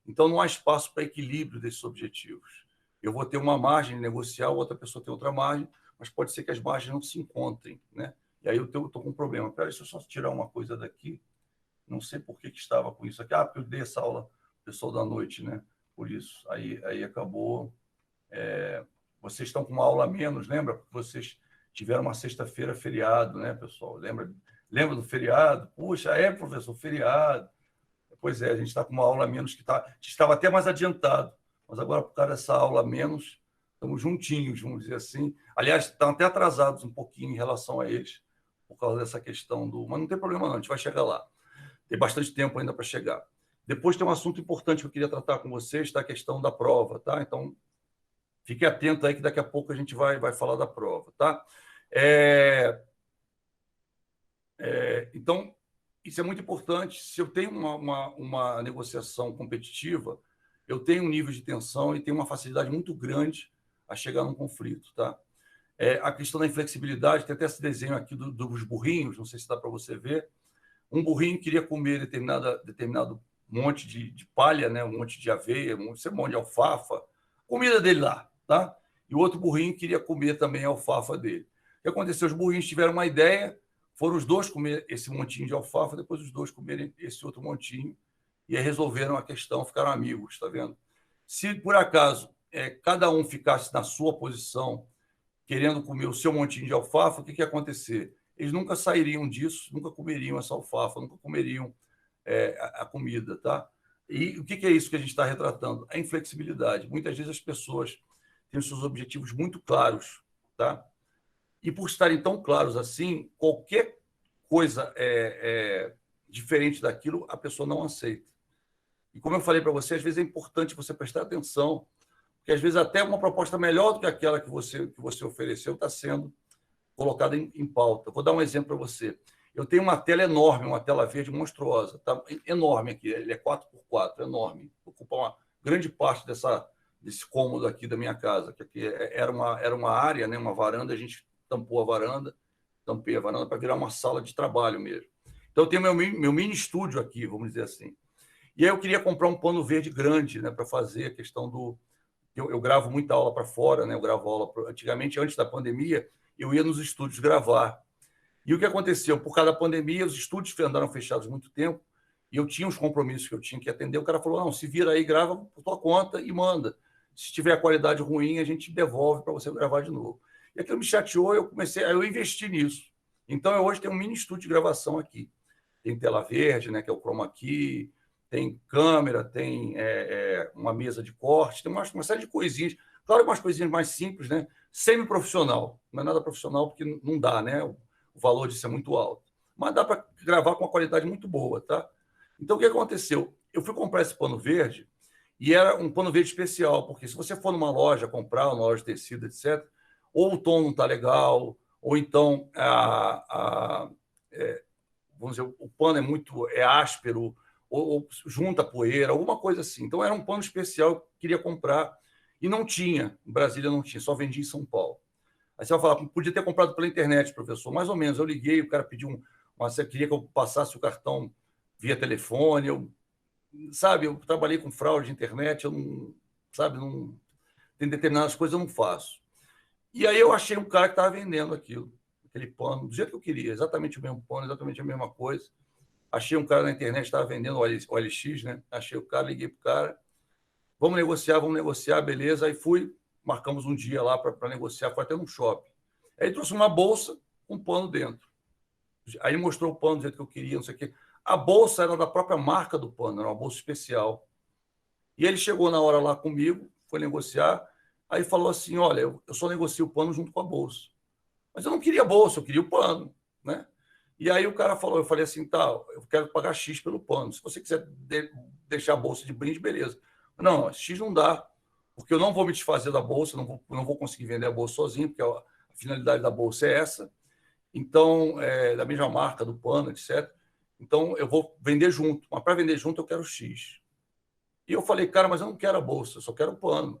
então não há espaço para equilíbrio desses objetivos. Eu vou ter uma margem negocial, outra pessoa tem outra margem, mas pode ser que as margens não se encontrem, né? E aí eu estou com um problema. Peraí, deixa eu só tirar uma coisa daqui. Não sei por que estava com isso aqui. Porque eu dei essa aula pessoal da noite, né? Por isso. Aí acabou. Vocês estão com uma aula a menos, lembra? Porque vocês tiveram uma sexta-feira feriado, né, pessoal? Lembra do feriado? Puxa, professor, feriado. Pois a gente está com uma aula a menos que estava até mais adiantado. Mas agora, por causa dessa aula a menos, estamos juntinhos, vamos dizer assim. Aliás, estão até atrasados um pouquinho em relação a eles, por causa dessa questão do... Mas não tem problema não, a gente vai chegar lá. Tem bastante tempo ainda para chegar. Depois tem um assunto importante que eu queria tratar com vocês, tá? A questão da prova, tá? Então, fique atento aí que daqui a pouco a gente vai falar da prova, tá? Então, isso é muito importante. Se eu tenho uma negociação competitiva, eu tenho um nível de tensão e tenho uma facilidade muito grande a chegar num conflito, tá? A questão da inflexibilidade, tem até esse desenho aqui dos burrinhos, não sei se dá para você ver. Um burrinho queria comer determinado monte de palha, né? Um monte de aveia, um monte de alfafa, comida dele lá, tá? E o outro burrinho queria comer também a alfafa dele. O que aconteceu? Os burrinhos tiveram uma ideia, foram os dois comer esse montinho de alfafa, depois os dois comerem esse outro montinho, e aí resolveram a questão, ficaram amigos, tá vendo? Se, por acaso, cada um ficasse na sua posição, querendo comer o seu montinho de alfafa, o que ia acontecer? Eles nunca sairiam disso, nunca comeriam essa alfafa, nunca comeriam a comida, tá? E o que é isso que a gente está retratando? A inflexibilidade. Muitas vezes as pessoas têm os seus objetivos muito claros, tá? E por estarem tão claros assim, qualquer coisa diferente daquilo, a pessoa não aceita. E como eu falei para você, às vezes é importante você prestar atenção, porque às vezes até uma proposta melhor do que aquela que você ofereceu está sendo colocada em pauta. Vou dar um exemplo para você. Eu tenho uma tela enorme, uma tela verde monstruosa, tá? Enorme aqui, ele é 4x4, enorme, ocupa uma grande parte desse cômodo aqui da minha casa, que aqui era uma área, né, uma varanda, a gente tampei a varanda para virar uma sala de trabalho mesmo. Então, eu tenho meu mini estúdio aqui, vamos dizer assim. E aí eu queria comprar um pano verde grande, né, para fazer a questão do... Eu gravo muita aula para fora, né? Eu gravo aula... Antigamente, antes da pandemia, eu ia nos estúdios gravar. E o que aconteceu? Por causa da pandemia, os estúdios andaram fechados muito tempo, e eu tinha os compromissos que eu tinha que atender. O cara falou, não, se vira aí, grava por tua conta e manda. Se tiver a qualidade ruim, a gente devolve para você gravar de novo. E aquilo me chateou, eu investi nisso. Então, eu hoje tenho um mini estúdio de gravação aqui. Tem tela verde, né, que é o chroma key, tem câmera, tem uma mesa de corte, tem uma série de coisinhas. Claro, umas coisinhas mais simples, né? Semi-profissional. Não é nada profissional, porque não dá, né? O valor disso é muito alto. Mas dá para gravar com uma qualidade muito boa, tá? Então, o que aconteceu? Eu fui comprar esse pano verde, e era um pano verde especial, porque se você for numa loja comprar, uma loja de tecido, etc., ou o tom não está legal, ou então vamos dizer, o pano é áspero, ou junta poeira, alguma coisa assim. Então, era um pano especial que eu queria comprar e não tinha. Em Brasília não tinha, só vendia em São Paulo. Aí você vai falar, podia ter comprado pela internet, professor. Mais ou menos. Eu liguei, o cara pediu você queria que eu passasse o cartão via telefone. Eu trabalhei com fraude de internet, tem determinadas coisas eu não faço. E aí eu achei um cara que estava vendendo aquele pano, do jeito que eu queria, exatamente o mesmo pano, exatamente a mesma coisa. Achei um cara na internet, estava vendendo o OLX, né? Achei o cara, liguei para o cara. Vamos negociar, beleza. Aí marcamos um dia lá para negociar, foi até num shopping. Aí trouxe uma bolsa com um pano dentro. Aí mostrou o pano do jeito que eu queria, não sei o quê. A bolsa era da própria marca do pano, era uma bolsa especial. E ele chegou na hora lá comigo, foi negociar, aí falou assim, olha, eu só negocio o pano junto com a bolsa. Mas eu não queria a bolsa, eu queria o pano, né? E aí o cara falou, eu falei assim, tá, eu quero pagar X pelo pano. Se você quiser deixar a bolsa de brinde, beleza. Não, X não dá, porque eu não vou me desfazer da bolsa, não vou conseguir vender a bolsa sozinho, porque a finalidade da bolsa é essa. Então, da mesma marca do pano, etc. Então, eu vou vender junto. Mas para vender junto, eu quero X. E eu falei, cara, mas eu não quero a bolsa, eu só quero o pano.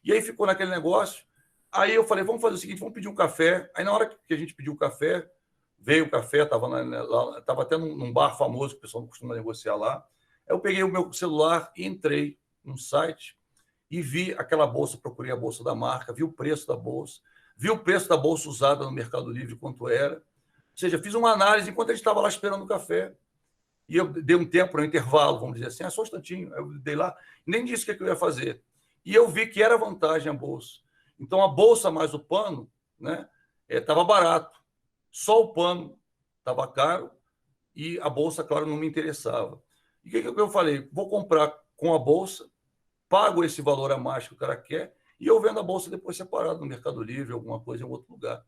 E aí ficou naquele negócio. Aí eu falei, vamos fazer o seguinte, vamos pedir um café. Aí na hora que a gente pediu o café, veio o café, estava até num bar famoso que o pessoal não costuma negociar lá. Eu peguei o meu celular e entrei num site e vi aquela bolsa, procurei a bolsa da marca, vi o preço da bolsa, vi o preço da bolsa usada no Mercado Livre, quanto era. Ou seja, fiz uma análise enquanto a gente estava lá esperando o café. E eu dei um tempo para um intervalo, vamos dizer assim, só um instantinho. Eu dei lá, nem disse o que eu ia fazer. E eu vi que era vantagem a bolsa. Então, a bolsa mais o pano, né, estava barato. Só o pano estava caro e a bolsa, claro, não me interessava. E o que eu falei? Vou comprar com a bolsa, pago esse valor a mais que o cara quer e eu vendo a bolsa depois separado no Mercado Livre, alguma coisa em outro lugar.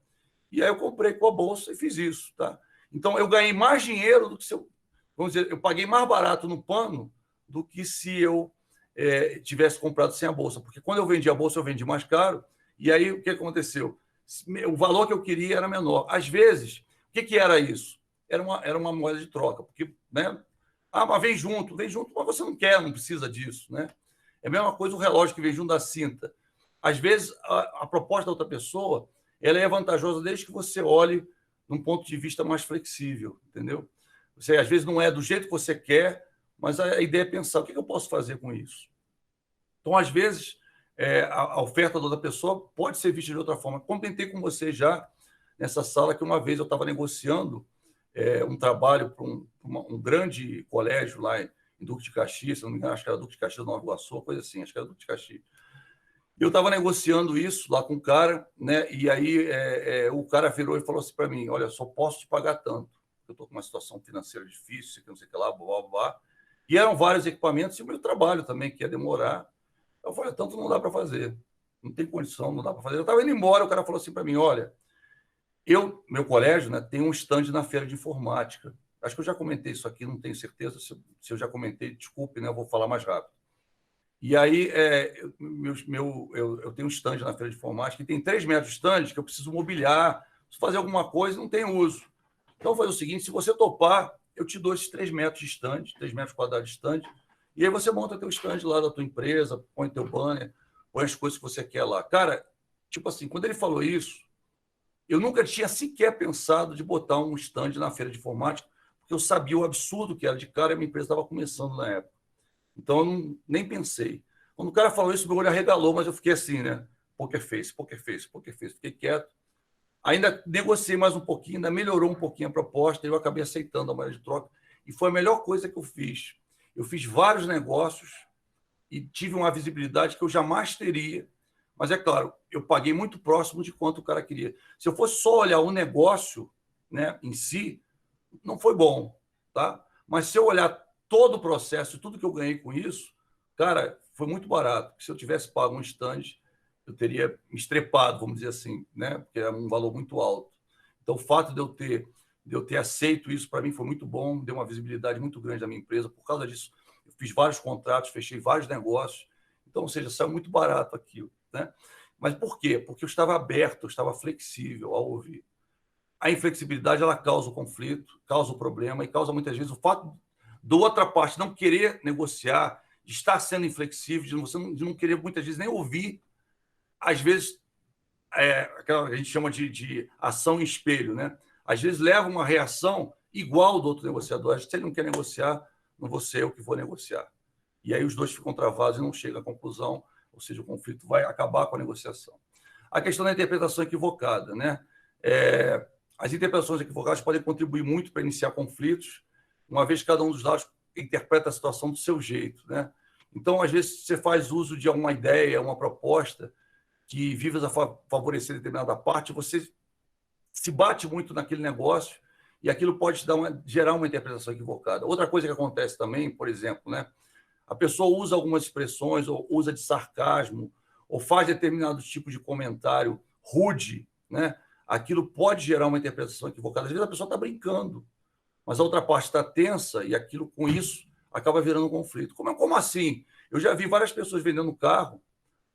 E aí eu comprei com a bolsa e fiz isso, tá? Então, eu ganhei mais dinheiro do que se eu... Vamos dizer, eu paguei mais barato no pano do que se eu tivesse comprado sem a bolsa. Porque quando eu vendi a bolsa, eu vendi mais caro. E aí, o que aconteceu? O valor que eu queria era menor. Às vezes, o que era isso? era uma moeda de troca, porque, né? Ah, mas vem junto, mas você não quer, não precisa disso, né? É a mesma coisa o relógio que vem junto da cinta. Às vezes, a proposta da outra pessoa ela é vantajosa desde que você olhe num ponto de vista mais flexível, entendeu? Você, às vezes, não é do jeito que você quer, mas a ideia é pensar, o que eu posso fazer com isso? Então, às vezes, a oferta da outra pessoa pode ser vista de outra forma. Comentei com você já nessa sala que uma vez eu estava negociando um trabalho para um grande colégio lá em Duque de Caxias, se não me engano, acho que era Duque de Caxias, Nova Iguaçu, coisa assim, acho que era Duque de Caxias. Eu estava negociando isso lá com o cara, né? E aí o cara virou e falou assim para mim, olha, só posso te pagar tanto. Eu estou com uma situação financeira difícil, não sei o que lá, blá, blá, blá. E eram vários equipamentos e o meu trabalho também, que ia demorar. Eu falei, tanto não dá para fazer. Não tem condição, não dá para fazer. Eu estava indo embora, o cara falou assim para mim, olha, meu colégio, né, tem um stand na feira de informática. Acho que eu já comentei isso aqui, não tenho certeza se eu já comentei, desculpe, né, eu vou falar mais rápido. E aí, eu tenho um stand na feira de informática, e tem 3 metros de stand que eu preciso mobiliar, preciso fazer alguma coisa, não tem uso. Então, eu vou fazer o seguinte, se você topar, eu te dou esses 3 metros de stand, 3 metros quadrados de stand, e aí você monta teu stand lá da tua empresa, põe teu banner, põe as coisas que você quer lá. Cara, tipo assim, quando ele falou isso, eu nunca tinha sequer pensado de botar um stand na feira de informática, porque eu sabia o absurdo que era de cara e a minha empresa estava começando na época. Então, eu nem pensei. Quando o cara falou isso, meu olho arregalou, mas eu fiquei assim, né? Poker face. Fiquei quieto. Ainda negociei mais um pouquinho, ainda melhorou um pouquinho a proposta, e eu acabei aceitando a moeda de troca. E foi a melhor coisa que eu fiz. Eu fiz vários negócios e tive uma visibilidade que eu jamais teria. Mas, é claro, eu paguei muito próximo de quanto o cara queria. Se eu fosse só olhar o negócio, né, em si, não foi bom, tá? Mas se eu olhar todo o processo, tudo que eu ganhei com isso, cara, foi muito barato. Porque se eu tivesse pago um stand, eu teria me estrepado, vamos dizer assim, né? Porque é um valor muito alto. Então, o fato de eu ter aceito isso, para mim, foi muito bom, deu uma visibilidade muito grande da minha empresa. Por causa disso, eu fiz vários contratos, fechei vários negócios. Então, ou seja, saiu muito barato aquilo, né? Mas por quê? Porque eu estava aberto, eu estava flexível ao ouvir. A inflexibilidade, ela causa o conflito, causa o problema e causa, muitas vezes, o fato da outra parte não querer negociar, de estar sendo inflexível, de não querer, muitas vezes, nem ouvir. Às vezes, aquela que a gente chama de ação em espelho, né? Às vezes leva uma reação igual do outro negociador. Se ele não quer negociar, não vou ser eu que vou negociar. E aí os dois ficam travados e não chegam à conclusão, ou seja, o conflito vai acabar com a negociação. A questão da interpretação equivocada, né? As interpretações equivocadas podem contribuir muito para iniciar conflitos, uma vez que cada um dos lados interpreta a situação do seu jeito, né? Então, às vezes, você faz uso de uma ideia, uma proposta que visa favorecer determinada parte, você se bate muito naquele negócio e aquilo pode gerar uma interpretação equivocada. Outra coisa que acontece também, por exemplo, né? A pessoa usa algumas expressões, ou usa de sarcasmo, ou faz determinado tipo de comentário rude, né? Aquilo pode gerar uma interpretação equivocada. Às vezes a pessoa está brincando, mas a outra parte está tensa e aquilo, com isso, acaba virando um conflito. Como assim? Eu já vi várias pessoas vendendo carro,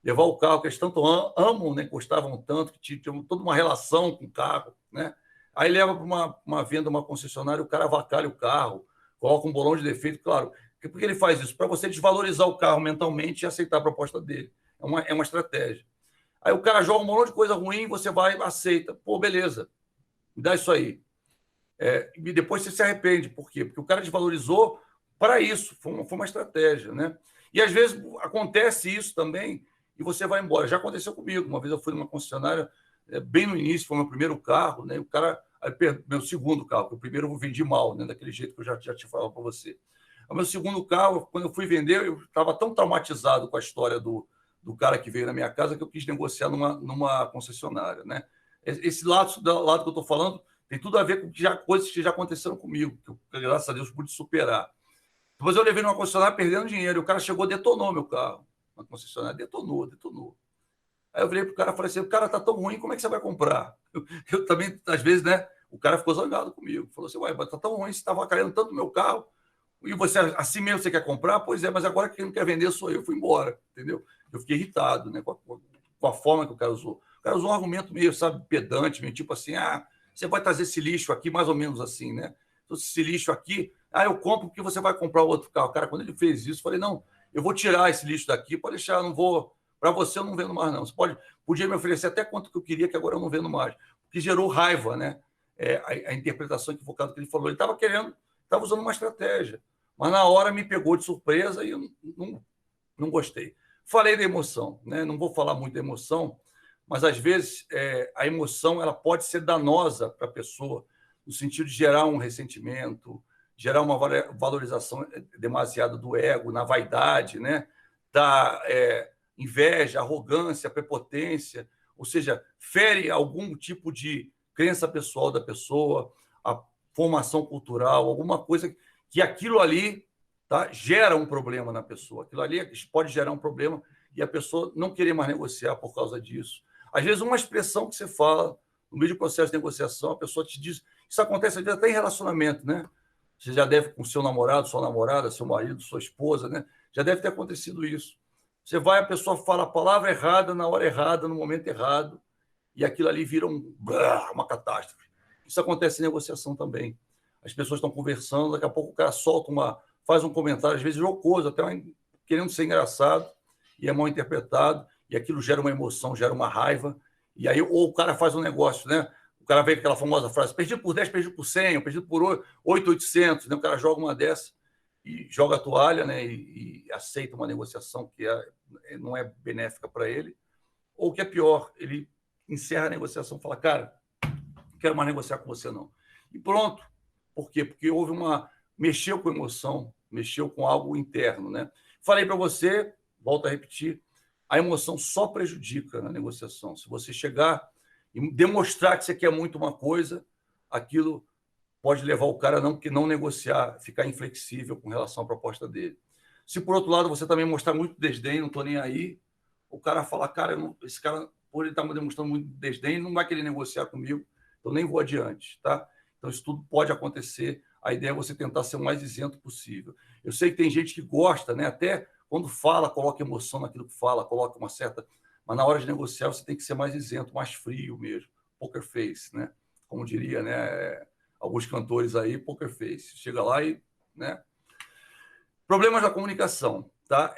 levar o carro que eles tanto amam, né? Gostavam tanto, que tinham toda uma relação com o carro, né? Aí leva para uma venda, uma concessionária, o cara avacalha o carro, coloca um bolão de defeito. Claro, por que ele faz isso? Para você desvalorizar o carro mentalmente e aceitar a proposta dele. É uma estratégia. Aí o cara joga um monte de coisa ruim, você vai e aceita. Pô, beleza, me dá isso aí. E depois você se arrepende. Por quê? Porque o cara desvalorizou para isso. Foi uma estratégia, né? E às vezes acontece isso também e você vai embora. Já aconteceu comigo. Uma vez eu fui numa concessionária, bem no início, foi meu primeiro carro, né? O cara, meu segundo carro, porque o primeiro eu vendi mal, né? Daquele jeito que eu já te falava para você. O meu segundo carro, quando eu fui vender, eu estava tão traumatizado com a história do cara que veio na minha casa que eu quis negociar numa concessionária, né? Esse lado que eu estou falando tem tudo a ver com coisas que já aconteceram comigo, que eu, graças a Deus, pude superar. Depois eu levei numa concessionária perdendo dinheiro, e o cara chegou e detonou meu carro. Uma concessionária detonou. Aí eu virei pro cara e falei assim, o cara tá tão ruim, como é que você vai comprar? Eu também, às vezes, né, o cara ficou zangado comigo. Falou assim, ué, mas tá tão ruim, você estava avacalhando tanto o meu carro, e você, assim mesmo, você quer comprar? Pois é, mas agora quem não quer vender sou eu. Eu fui embora, entendeu? Eu fiquei irritado, né, com a forma que o cara usou. O cara usou um argumento meio, sabe, pedante, meio tipo assim, você vai trazer esse lixo aqui, mais ou menos assim, né? esse lixo aqui, eu compro porque você vai comprar outro carro. Cara, quando ele fez isso, eu falei, não, eu vou tirar esse lixo daqui, pode deixar, eu não vou... Para você, eu não vendo mais, não. Você podia me oferecer até quanto que eu queria, que agora eu não vendo mais. Porque gerou raiva, né? A interpretação equivocada que ele falou. Ele estava usando uma estratégia, mas na hora me pegou de surpresa e eu não gostei. Falei da emoção, né? Não vou falar muito da emoção, mas às vezes a emoção ela pode ser danosa para a pessoa, no sentido de gerar um ressentimento, gerar uma valorização demasiada do ego, na vaidade, né? Da inveja, arrogância, prepotência, ou seja, fere algum tipo de crença pessoal da pessoa, a formação cultural, alguma coisa que aquilo ali, tá, gera um problema na pessoa. Aquilo ali pode gerar um problema e a pessoa não querer mais negociar por causa disso. Às vezes, uma expressão que você fala no meio do processo de negociação, a pessoa te diz... Isso acontece às vezes até em relacionamento, né? Você já deve, com seu namorado, sua namorada, seu marido, sua esposa, né? Já deve ter acontecido isso. Você vai, a pessoa fala a palavra errada, na hora errada, no momento errado, e aquilo ali vira uma catástrofe. Isso acontece em negociação também. As pessoas estão conversando, daqui a pouco o cara faz um comentário, às vezes jocoso, até querendo ser engraçado, e é mal interpretado, e aquilo gera uma emoção, gera uma raiva, e aí ou o cara faz um negócio, né? O cara vem com aquela famosa frase, perdido por 10, perdido por 100, perdido por 8.800, né? O cara joga uma dessa e joga a toalha, né? E aceita uma negociação que não é benéfica para ele, ou o que é pior, ele encerra a negociação e fala, cara, não quero mais negociar com você, não. E pronto. Por quê? Porque mexeu com emoção, mexeu com algo interno, né? Falei para você, volto a repetir, a emoção só prejudica na negociação. Se você chegar e demonstrar que você quer muito uma coisa, aquilo pode levar o cara a não negociar, ficar inflexível com relação à proposta dele. Se, por outro lado, você também mostrar muito desdém, não estou nem aí, o cara fala, cara, esse cara, por ele estar demonstrando muito desdém, não vai querer negociar comigo, então nem vou adiante, tá? Então, isso tudo pode acontecer. A ideia é você tentar ser o mais isento possível. Eu sei que tem gente que gosta, né? Até quando fala, coloca emoção naquilo que fala, coloca uma certa... Mas na hora de negociar, você tem que ser mais isento, mais frio mesmo. Poker face, né? Como diria, né? Alguns cantores aí, poker face. Chega lá e... né? Problemas da comunicação, tá?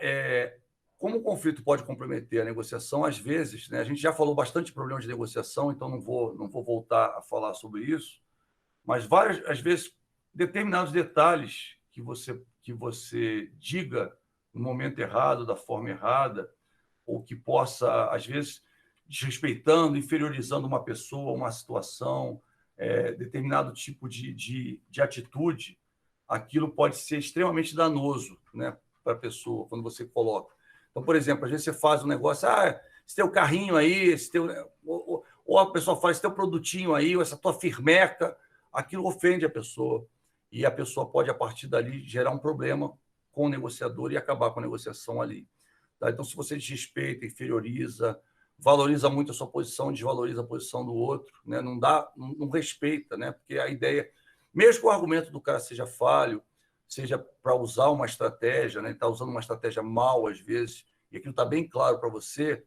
Como o conflito pode comprometer a negociação, às vezes, né? A gente já falou bastante de problemas de negociação, então não vou voltar a falar sobre isso, mas às vezes, determinados detalhes que você diga no momento errado, da forma errada, ou que possa, às vezes, desrespeitando, inferiorizando uma pessoa, uma situação, determinado tipo de atitude, aquilo pode ser extremamente danoso, né, para a pessoa, quando você coloca. Então, por exemplo, às vezes você faz um negócio, esse teu carrinho aí, ou a pessoa fala, esse teu produtinho aí, ou essa tua firmeca, aquilo ofende a pessoa. E a pessoa pode, a partir dali, gerar um problema com o negociador e acabar com a negociação ali. Tá? Então, se você desrespeita, inferioriza, valoriza muito a sua posição, desvaloriza a posição do outro, né? Não respeita, né? Porque a ideia, mesmo que o argumento do cara seja falho, seja para usar uma estratégia, né? Está usando uma estratégia mal, às vezes, e aquilo está bem claro para você,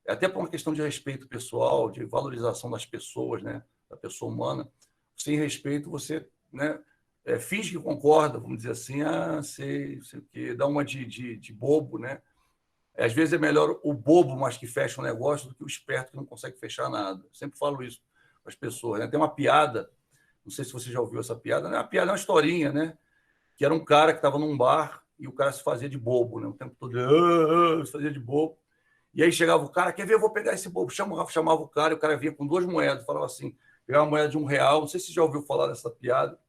até por uma questão de respeito pessoal, de valorização das pessoas, né? Da pessoa humana. Sem respeito, você, né? Finge que concorda, vamos dizer assim, sei o quê, dá uma de bobo, né? Às vezes é melhor o bobo, mas que fecha um negócio, do que o esperto que não consegue fechar nada. Eu sempre falo isso para as pessoas, né? Tem uma piada, não sei se você já ouviu essa piada, né? A piada é uma historinha, né? Que era um cara que estava num bar e o cara se fazia de bobo, né? O tempo todo se fazia de bobo. E aí chegava o cara, quer ver, eu vou pegar esse bobo. Chamava o cara, e o cara vinha com 2 moedas, falava assim, pegava uma moeda de R$1, não sei se você já ouviu falar dessa piada,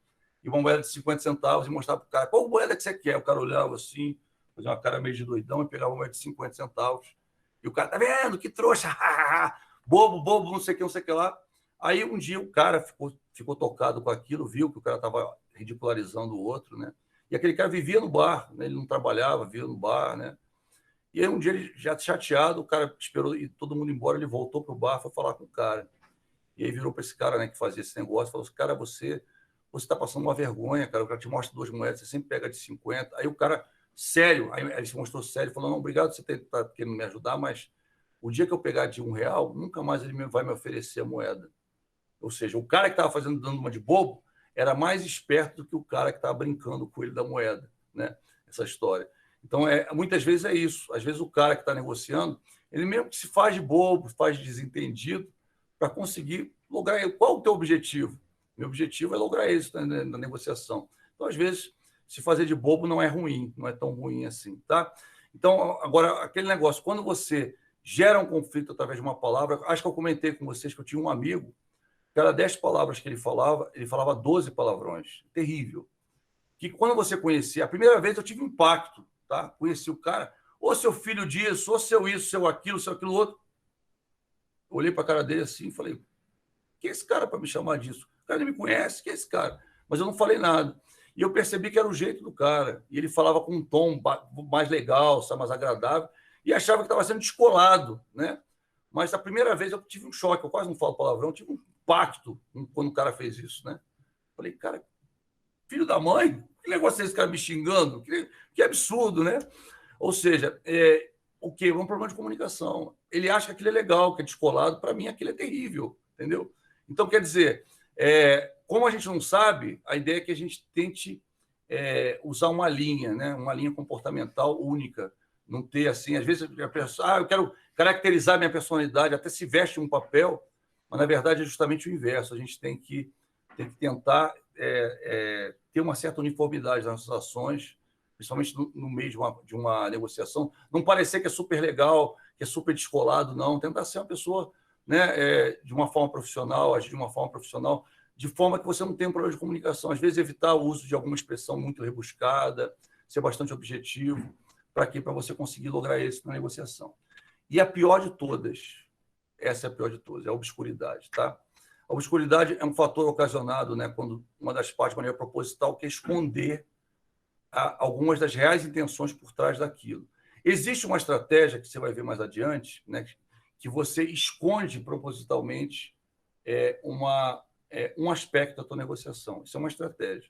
e uma moeda de 50 centavos e mostrava para o cara, qual moeda que você quer? O cara olhava assim, fazia uma cara meio de doidão e pegava uma moeda de 50 centavos. E o cara, tá vendo? Que trouxa! Bobo, não sei o que lá. Aí um dia o cara ficou tocado com aquilo, viu que o cara estava ridicularizando o outro, né? E aquele cara vivia no bar, né? Ele não trabalhava, vivia no bar, né? E aí um dia, ele já chateado, o cara esperou e todo mundo embora, ele voltou para o bar, foi falar com o cara. E aí virou para esse cara, né, que fazia esse negócio, falou assim, cara, você está passando uma vergonha, cara, o cara te mostra 2 moedas, você sempre pega de 50. Aí o cara, sério, aí ele se mostrou sério, falou, não, obrigado, você está querendo me ajudar, mas o dia que eu pegar de R$1, nunca mais ele vai me oferecer a moeda. Ou seja, o cara que estava dando uma de bobo, era mais esperto do que o cara que estava brincando com ele da moeda, né? Essa história. Então, muitas vezes é isso. Às vezes o cara que está negociando, ele mesmo que se faz de bobo, faz de desentendido, para conseguir lograr. Qual o teu objetivo? Meu objetivo é lograr êxito na negociação. Então, às vezes, se fazer de bobo não é ruim, não é tão ruim assim, tá? Então, agora, aquele negócio, quando você gera um conflito através de uma palavra, acho que eu comentei com vocês que eu tinha um amigo, cada 10 palavras que ele falava 12 palavrões. Terrível. Que quando você conhecia, a primeira vez eu tive impacto, tá? Conheci o cara, ou seu filho disso, ou seu isso, seu aquilo outro. Olhei para a cara dele assim e falei, quem é esse cara para me chamar disso? O cara nem me conhece, quem é esse cara? Mas eu não falei nada. E eu percebi que era o jeito do cara. E ele falava com um tom mais legal, mais agradável, e achava que estava sendo descolado, né? Mas a primeira vez eu tive um choque, eu quase não falo palavrão, eu tive um impacto quando o cara fez isso, né? Falei, cara, filho da mãe, que negócio é esse cara me xingando? Que absurdo, né? Ou seja, o quê? É um problema de comunicação. Ele acha que aquilo é legal, que é descolado. Para mim, aquilo é terrível, entendeu? Então, quer dizer, como a gente não sabe, a ideia é que a gente tente usar uma linha, né? Uma linha comportamental única. Não ter assim, às vezes a pessoa, eu quero caracterizar minha personalidade, até se veste um papel, mas na verdade é justamente o inverso. A gente tem que tentar ter uma certa uniformidade nas nossas ações, principalmente no meio de uma negociação. Não parecer que é super legal, que é super descolado, não. Tentar ser uma pessoa, né, de uma forma profissional, agir de uma forma profissional, de forma que você não tenha um problema de comunicação. Às vezes, evitar o uso de alguma expressão muito rebuscada, ser bastante objetivo. Para quê? Para você conseguir lograr êxito na negociação. E a pior de todas, essa é a pior de todas, é a obscuridade, tá? A obscuridade é um fator ocasionado, né, quando uma das partes, de maneira proposital, quer esconder algumas das reais intenções por trás daquilo. Existe uma estratégia, que você vai ver mais adiante, né, que você esconde propositalmente um aspecto da tua negociação. Isso é uma estratégia.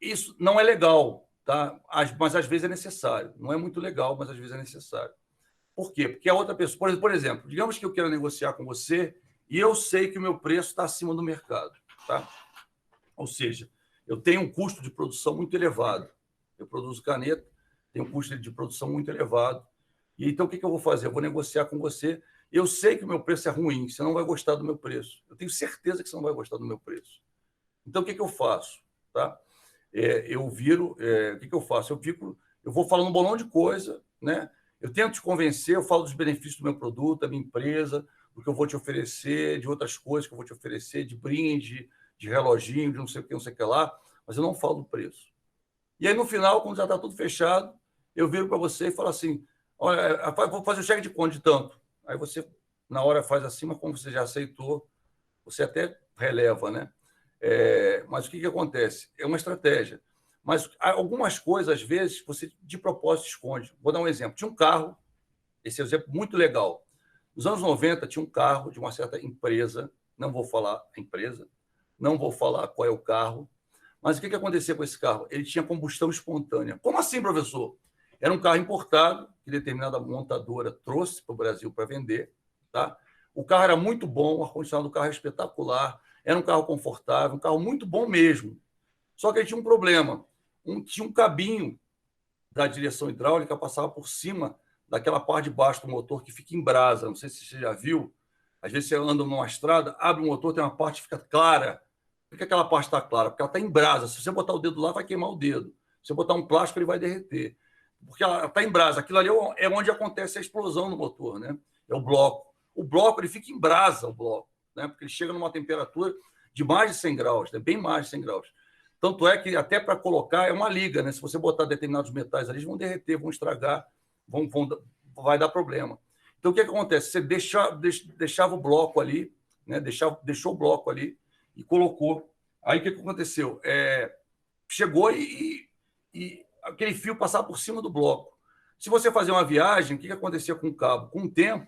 Isso não é legal, tá? Mas às vezes é necessário. Não é muito legal, mas às vezes é necessário. Por quê? Porque a outra pessoa... Por exemplo, digamos que eu quero negociar com você e eu sei que o meu preço está acima do mercado, tá? Ou seja, eu tenho um custo de produção muito elevado. Eu produzo caneta, tenho um custo de produção muito elevado. E então, o que eu vou fazer? Eu vou negociar com você. Eu sei que o meu preço é ruim, que você não vai gostar do meu preço. Eu tenho certeza que você não vai gostar do meu preço. Então, o que eu faço? Tá? O que eu faço? Eu vou falando um bolão de coisa, né? Eu tento te convencer, eu falo dos benefícios do meu produto, da minha empresa, do que eu vou te oferecer, de outras coisas que eu vou te oferecer, de brinde, de reloginho, de não sei o que, não sei o que lá, mas eu não falo do preço. E aí, no final, quando já está tudo fechado, eu viro para você e falo assim, olha, vou fazer o cheque de conta de tanto. Aí você, na hora, faz assim, mas como você já aceitou, você até releva, né? Mas o que acontece? É uma estratégia. Mas algumas coisas, às vezes, você de propósito esconde. Vou dar um exemplo. Tinha um carro, esse exemplo muito legal. Nos anos 90, tinha um carro de uma certa empresa, não vou falar a empresa, não vou falar qual é o carro, mas o que acontecia com esse carro? Ele tinha combustão espontânea. Como assim, professor? Era um carro importado, que determinada montadora trouxe para o Brasil para vender. Tá? O carro era muito bom, o ar-condicionado do carro era espetacular, era um carro confortável, um carro muito bom mesmo. Só que ele tinha um problema. Tinha um cabinho da direção hidráulica, passava por cima daquela parte de baixo do motor que fica em brasa. Não sei se você já viu. Às vezes você anda numa estrada, abre o motor, tem uma parte que fica clara. Por que aquela parte está clara? Porque ela está em brasa. Se você botar o dedo lá, vai queimar o dedo. Se você botar um plástico, ele vai derreter. Porque ela está em brasa. Aquilo ali é onde acontece a explosão do motor, né? É o bloco. O bloco, ele fica em brasa, o bloco, né? Porque ele chega numa temperatura de mais de 100 graus, né? Bem mais de 100 graus. Tanto é que até para colocar é uma liga, né? Se você botar determinados metais ali, eles vão derreter, vão estragar, vai dar problema. Então, o que acontece? Você deixava o bloco ali, né? Deixou o bloco ali e colocou. Aí, o que aconteceu? Chegou e aquele fio passava por cima do bloco. Se você fazer uma viagem, o que acontecia com o cabo? Com o tempo,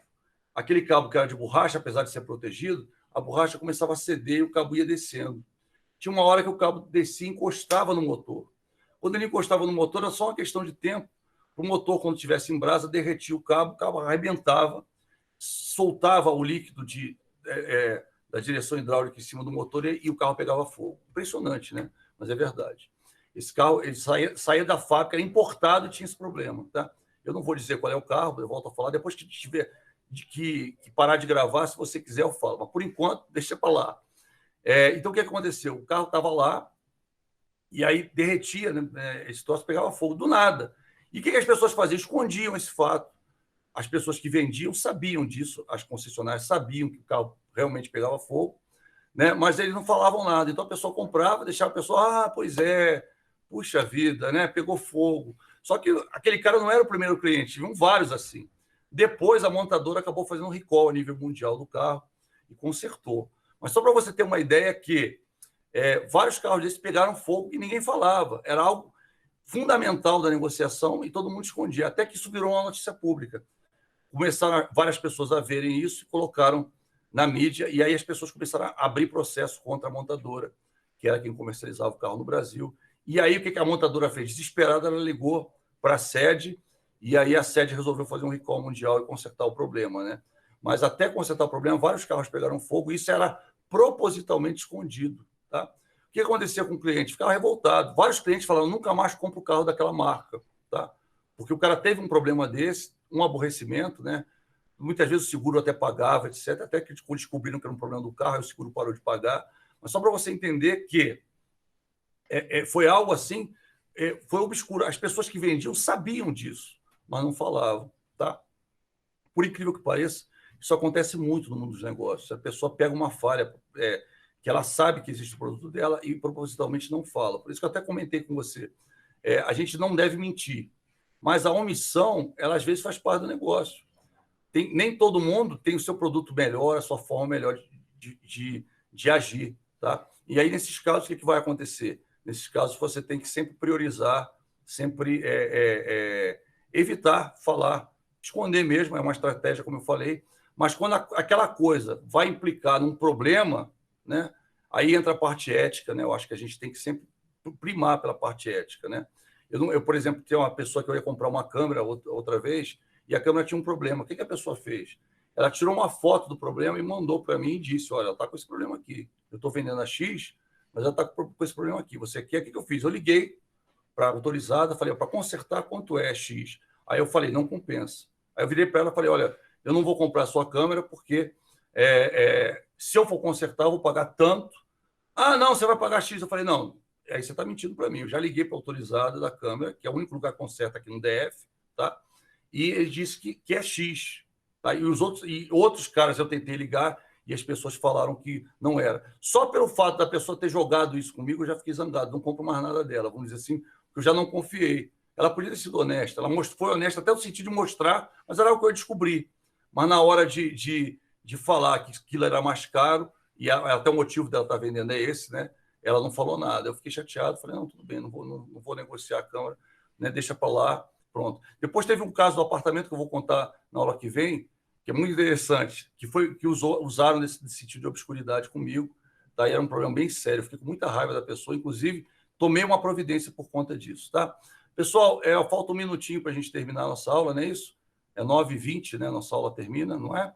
aquele cabo que era de borracha, apesar de ser protegido, a borracha começava a ceder e o cabo ia descendo. Tinha uma hora que o cabo descia e encostava no motor. Quando ele encostava no motor, era só uma questão de tempo. O motor, quando estivesse em brasa, derretia o cabo arrebentava, soltava o líquido da direção hidráulica em cima do motor e o carro pegava fogo. Impressionante, né? Mas é verdade. Esse carro ele saía da fábrica, era importado e tinha esse problema. Tá? Eu não vou dizer qual é o carro, eu volto a falar. Depois que tiver que parar de gravar, se você quiser, eu falo. Mas, por enquanto, deixa para lá. Então, o que aconteceu? O carro estava lá e aí derretia, né? Esse troço pegava fogo do nada. E o que as pessoas faziam? Escondiam esse fato. As pessoas que vendiam sabiam disso, as concessionárias sabiam que o carro realmente pegava fogo, né? Mas eles não falavam nada. Então, a pessoa comprava, deixava a pessoa, pois é, puxa vida, né? Pegou fogo. Só que aquele cara não era o primeiro cliente, tinham vários assim. Depois, a montadora acabou fazendo um recall a nível mundial do carro e consertou. Mas só para você ter uma ideia que vários carros desses pegaram fogo e ninguém falava. Era algo fundamental da negociação e todo mundo escondia. Até que isso virou uma notícia pública. Começaram várias pessoas a verem isso e colocaram na mídia. E aí as pessoas começaram a abrir processo contra a montadora, que era quem comercializava o carro no Brasil. E aí o que a montadora fez? Desesperada, ela ligou para a sede e aí a sede resolveu fazer um recall mundial e consertar o problema, né? Mas até consertar o problema, vários carros pegaram fogo e isso era propositalmente escondido, tá? O que acontecia com o cliente? Ficava revoltado. Vários clientes falaram, nunca mais compro o carro daquela marca, tá? Porque o cara teve um problema desse, um aborrecimento, né? Muitas vezes o seguro até pagava, etc. Até que descobriram que era um problema do carro, e o seguro parou de pagar. Mas só para você entender que foi algo assim, foi obscuro. As pessoas que vendiam sabiam disso, mas não falavam, tá? Por incrível que pareça, isso acontece muito no mundo dos negócios. A pessoa pega uma falha que ela sabe que existe o produto dela e propositalmente não fala. Por isso que eu até comentei com você. A gente não deve mentir, mas a omissão, ela às vezes faz parte do negócio. Nem todo mundo tem o seu produto melhor, a sua forma melhor de agir, tá? E aí, nesses casos, o que vai acontecer? Nesses casos, você tem que sempre priorizar, sempre evitar falar, esconder mesmo, é uma estratégia, como eu falei, mas quando aquela coisa vai implicar num problema, né, aí entra a parte ética, né? Eu acho que a gente tem que sempre primar pela parte ética, né? Eu, por exemplo, tenho uma pessoa que eu ia comprar uma câmera outra vez e a câmera tinha um problema. O que a pessoa fez? Ela tirou uma foto do problema e mandou para mim e disse, olha, ela está com esse problema aqui. Eu estou vendendo a X, mas ela está com esse problema aqui. Você quer? O que eu fiz? Eu liguei para a autorizada, falei, para consertar, quanto é X? Aí eu falei, não compensa. Aí eu virei para ela e falei, olha, eu não vou comprar a sua câmera porque se eu for consertar, eu vou pagar tanto. Ah, não, você vai pagar X. Eu falei, não, aí você está mentindo para mim. Eu já liguei para a autorizada da câmera, que é o único lugar que conserta aqui no DF, tá? E ele disse que é X. Tá? E outros caras eu tentei ligar e as pessoas falaram que não era. Só pelo fato da pessoa ter jogado isso comigo, eu já fiquei zangado, não compro mais nada dela, vamos dizer assim, porque eu já não confiei. Ela podia ter sido honesta, ela foi honesta até no sentido de mostrar, mas era algo que eu descobri. Mas na hora de falar que aquilo era mais caro, e até o motivo dela estar vendendo é esse, né? Ela não falou nada. Eu fiquei chateado, falei, não, tudo bem, não vou negociar a câmera, né? Deixa para lá, pronto. Depois teve um caso do apartamento que eu vou contar na aula que vem, que é muito interessante, que usaram nesse sentido de obscuridade comigo, tá? E era um problema bem sério, eu fiquei com muita raiva da pessoa, inclusive tomei uma providência por conta disso, tá? Pessoal, falta um minutinho para a gente terminar a nossa aula, não é isso? É 9h20, né? Nossa aula termina, não é?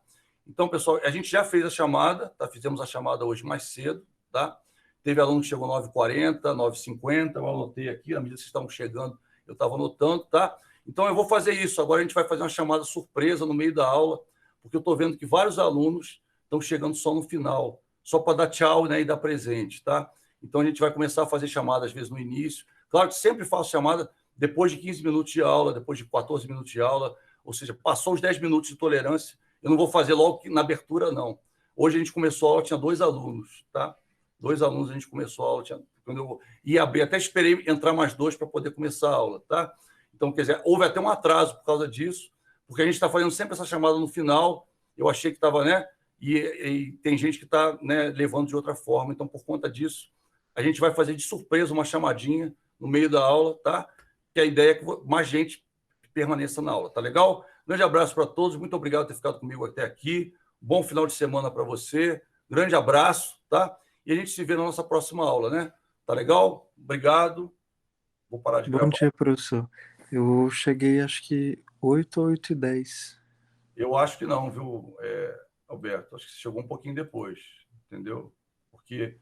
Então, pessoal, a gente já fez a chamada, tá? Fizemos a chamada hoje mais cedo, tá? Teve aluno que chegou 9h40, 9h50, eu anotei aqui, à medida que vocês estavam chegando, eu estava anotando, tá? Então, eu vou fazer isso. Agora a gente vai fazer uma chamada surpresa no meio da aula, porque eu estou vendo que vários alunos estão chegando só no final, só para dar tchau, né, e dar presente, tá? Então, a gente vai começar a fazer chamada, às vezes, no início. Claro que sempre faço chamada depois de 15 minutos de aula, depois de 14 minutos de aula, ou seja, passou os 10 minutos de tolerância, eu não vou fazer logo na abertura, não. Hoje a gente começou a aula, tinha 2 alunos, tá? 2 alunos a gente começou a aula, quando eu ia abrir, até esperei entrar mais 2 para poder começar a aula, tá? Então, quer dizer, houve até um atraso por causa disso, porque a gente está fazendo sempre essa chamada no final, eu achei que estava, né? E tem gente que está, né, levando de outra forma, então, por conta disso, a gente vai fazer de surpresa uma chamadinha no meio da aula, tá? Que a ideia é que mais gente permaneça na aula, tá legal? Grande abraço para todos, muito obrigado por ter ficado comigo até aqui, bom final de semana para você, grande abraço, tá? E a gente se vê na nossa próxima aula, né? Tá legal? Obrigado. Vou parar de gravar. Bom dia, professor. Eu cheguei, acho que 8 ou 8h10. Eu acho que não, viu, Alberto? Acho que você chegou um pouquinho depois. entendeu? Porque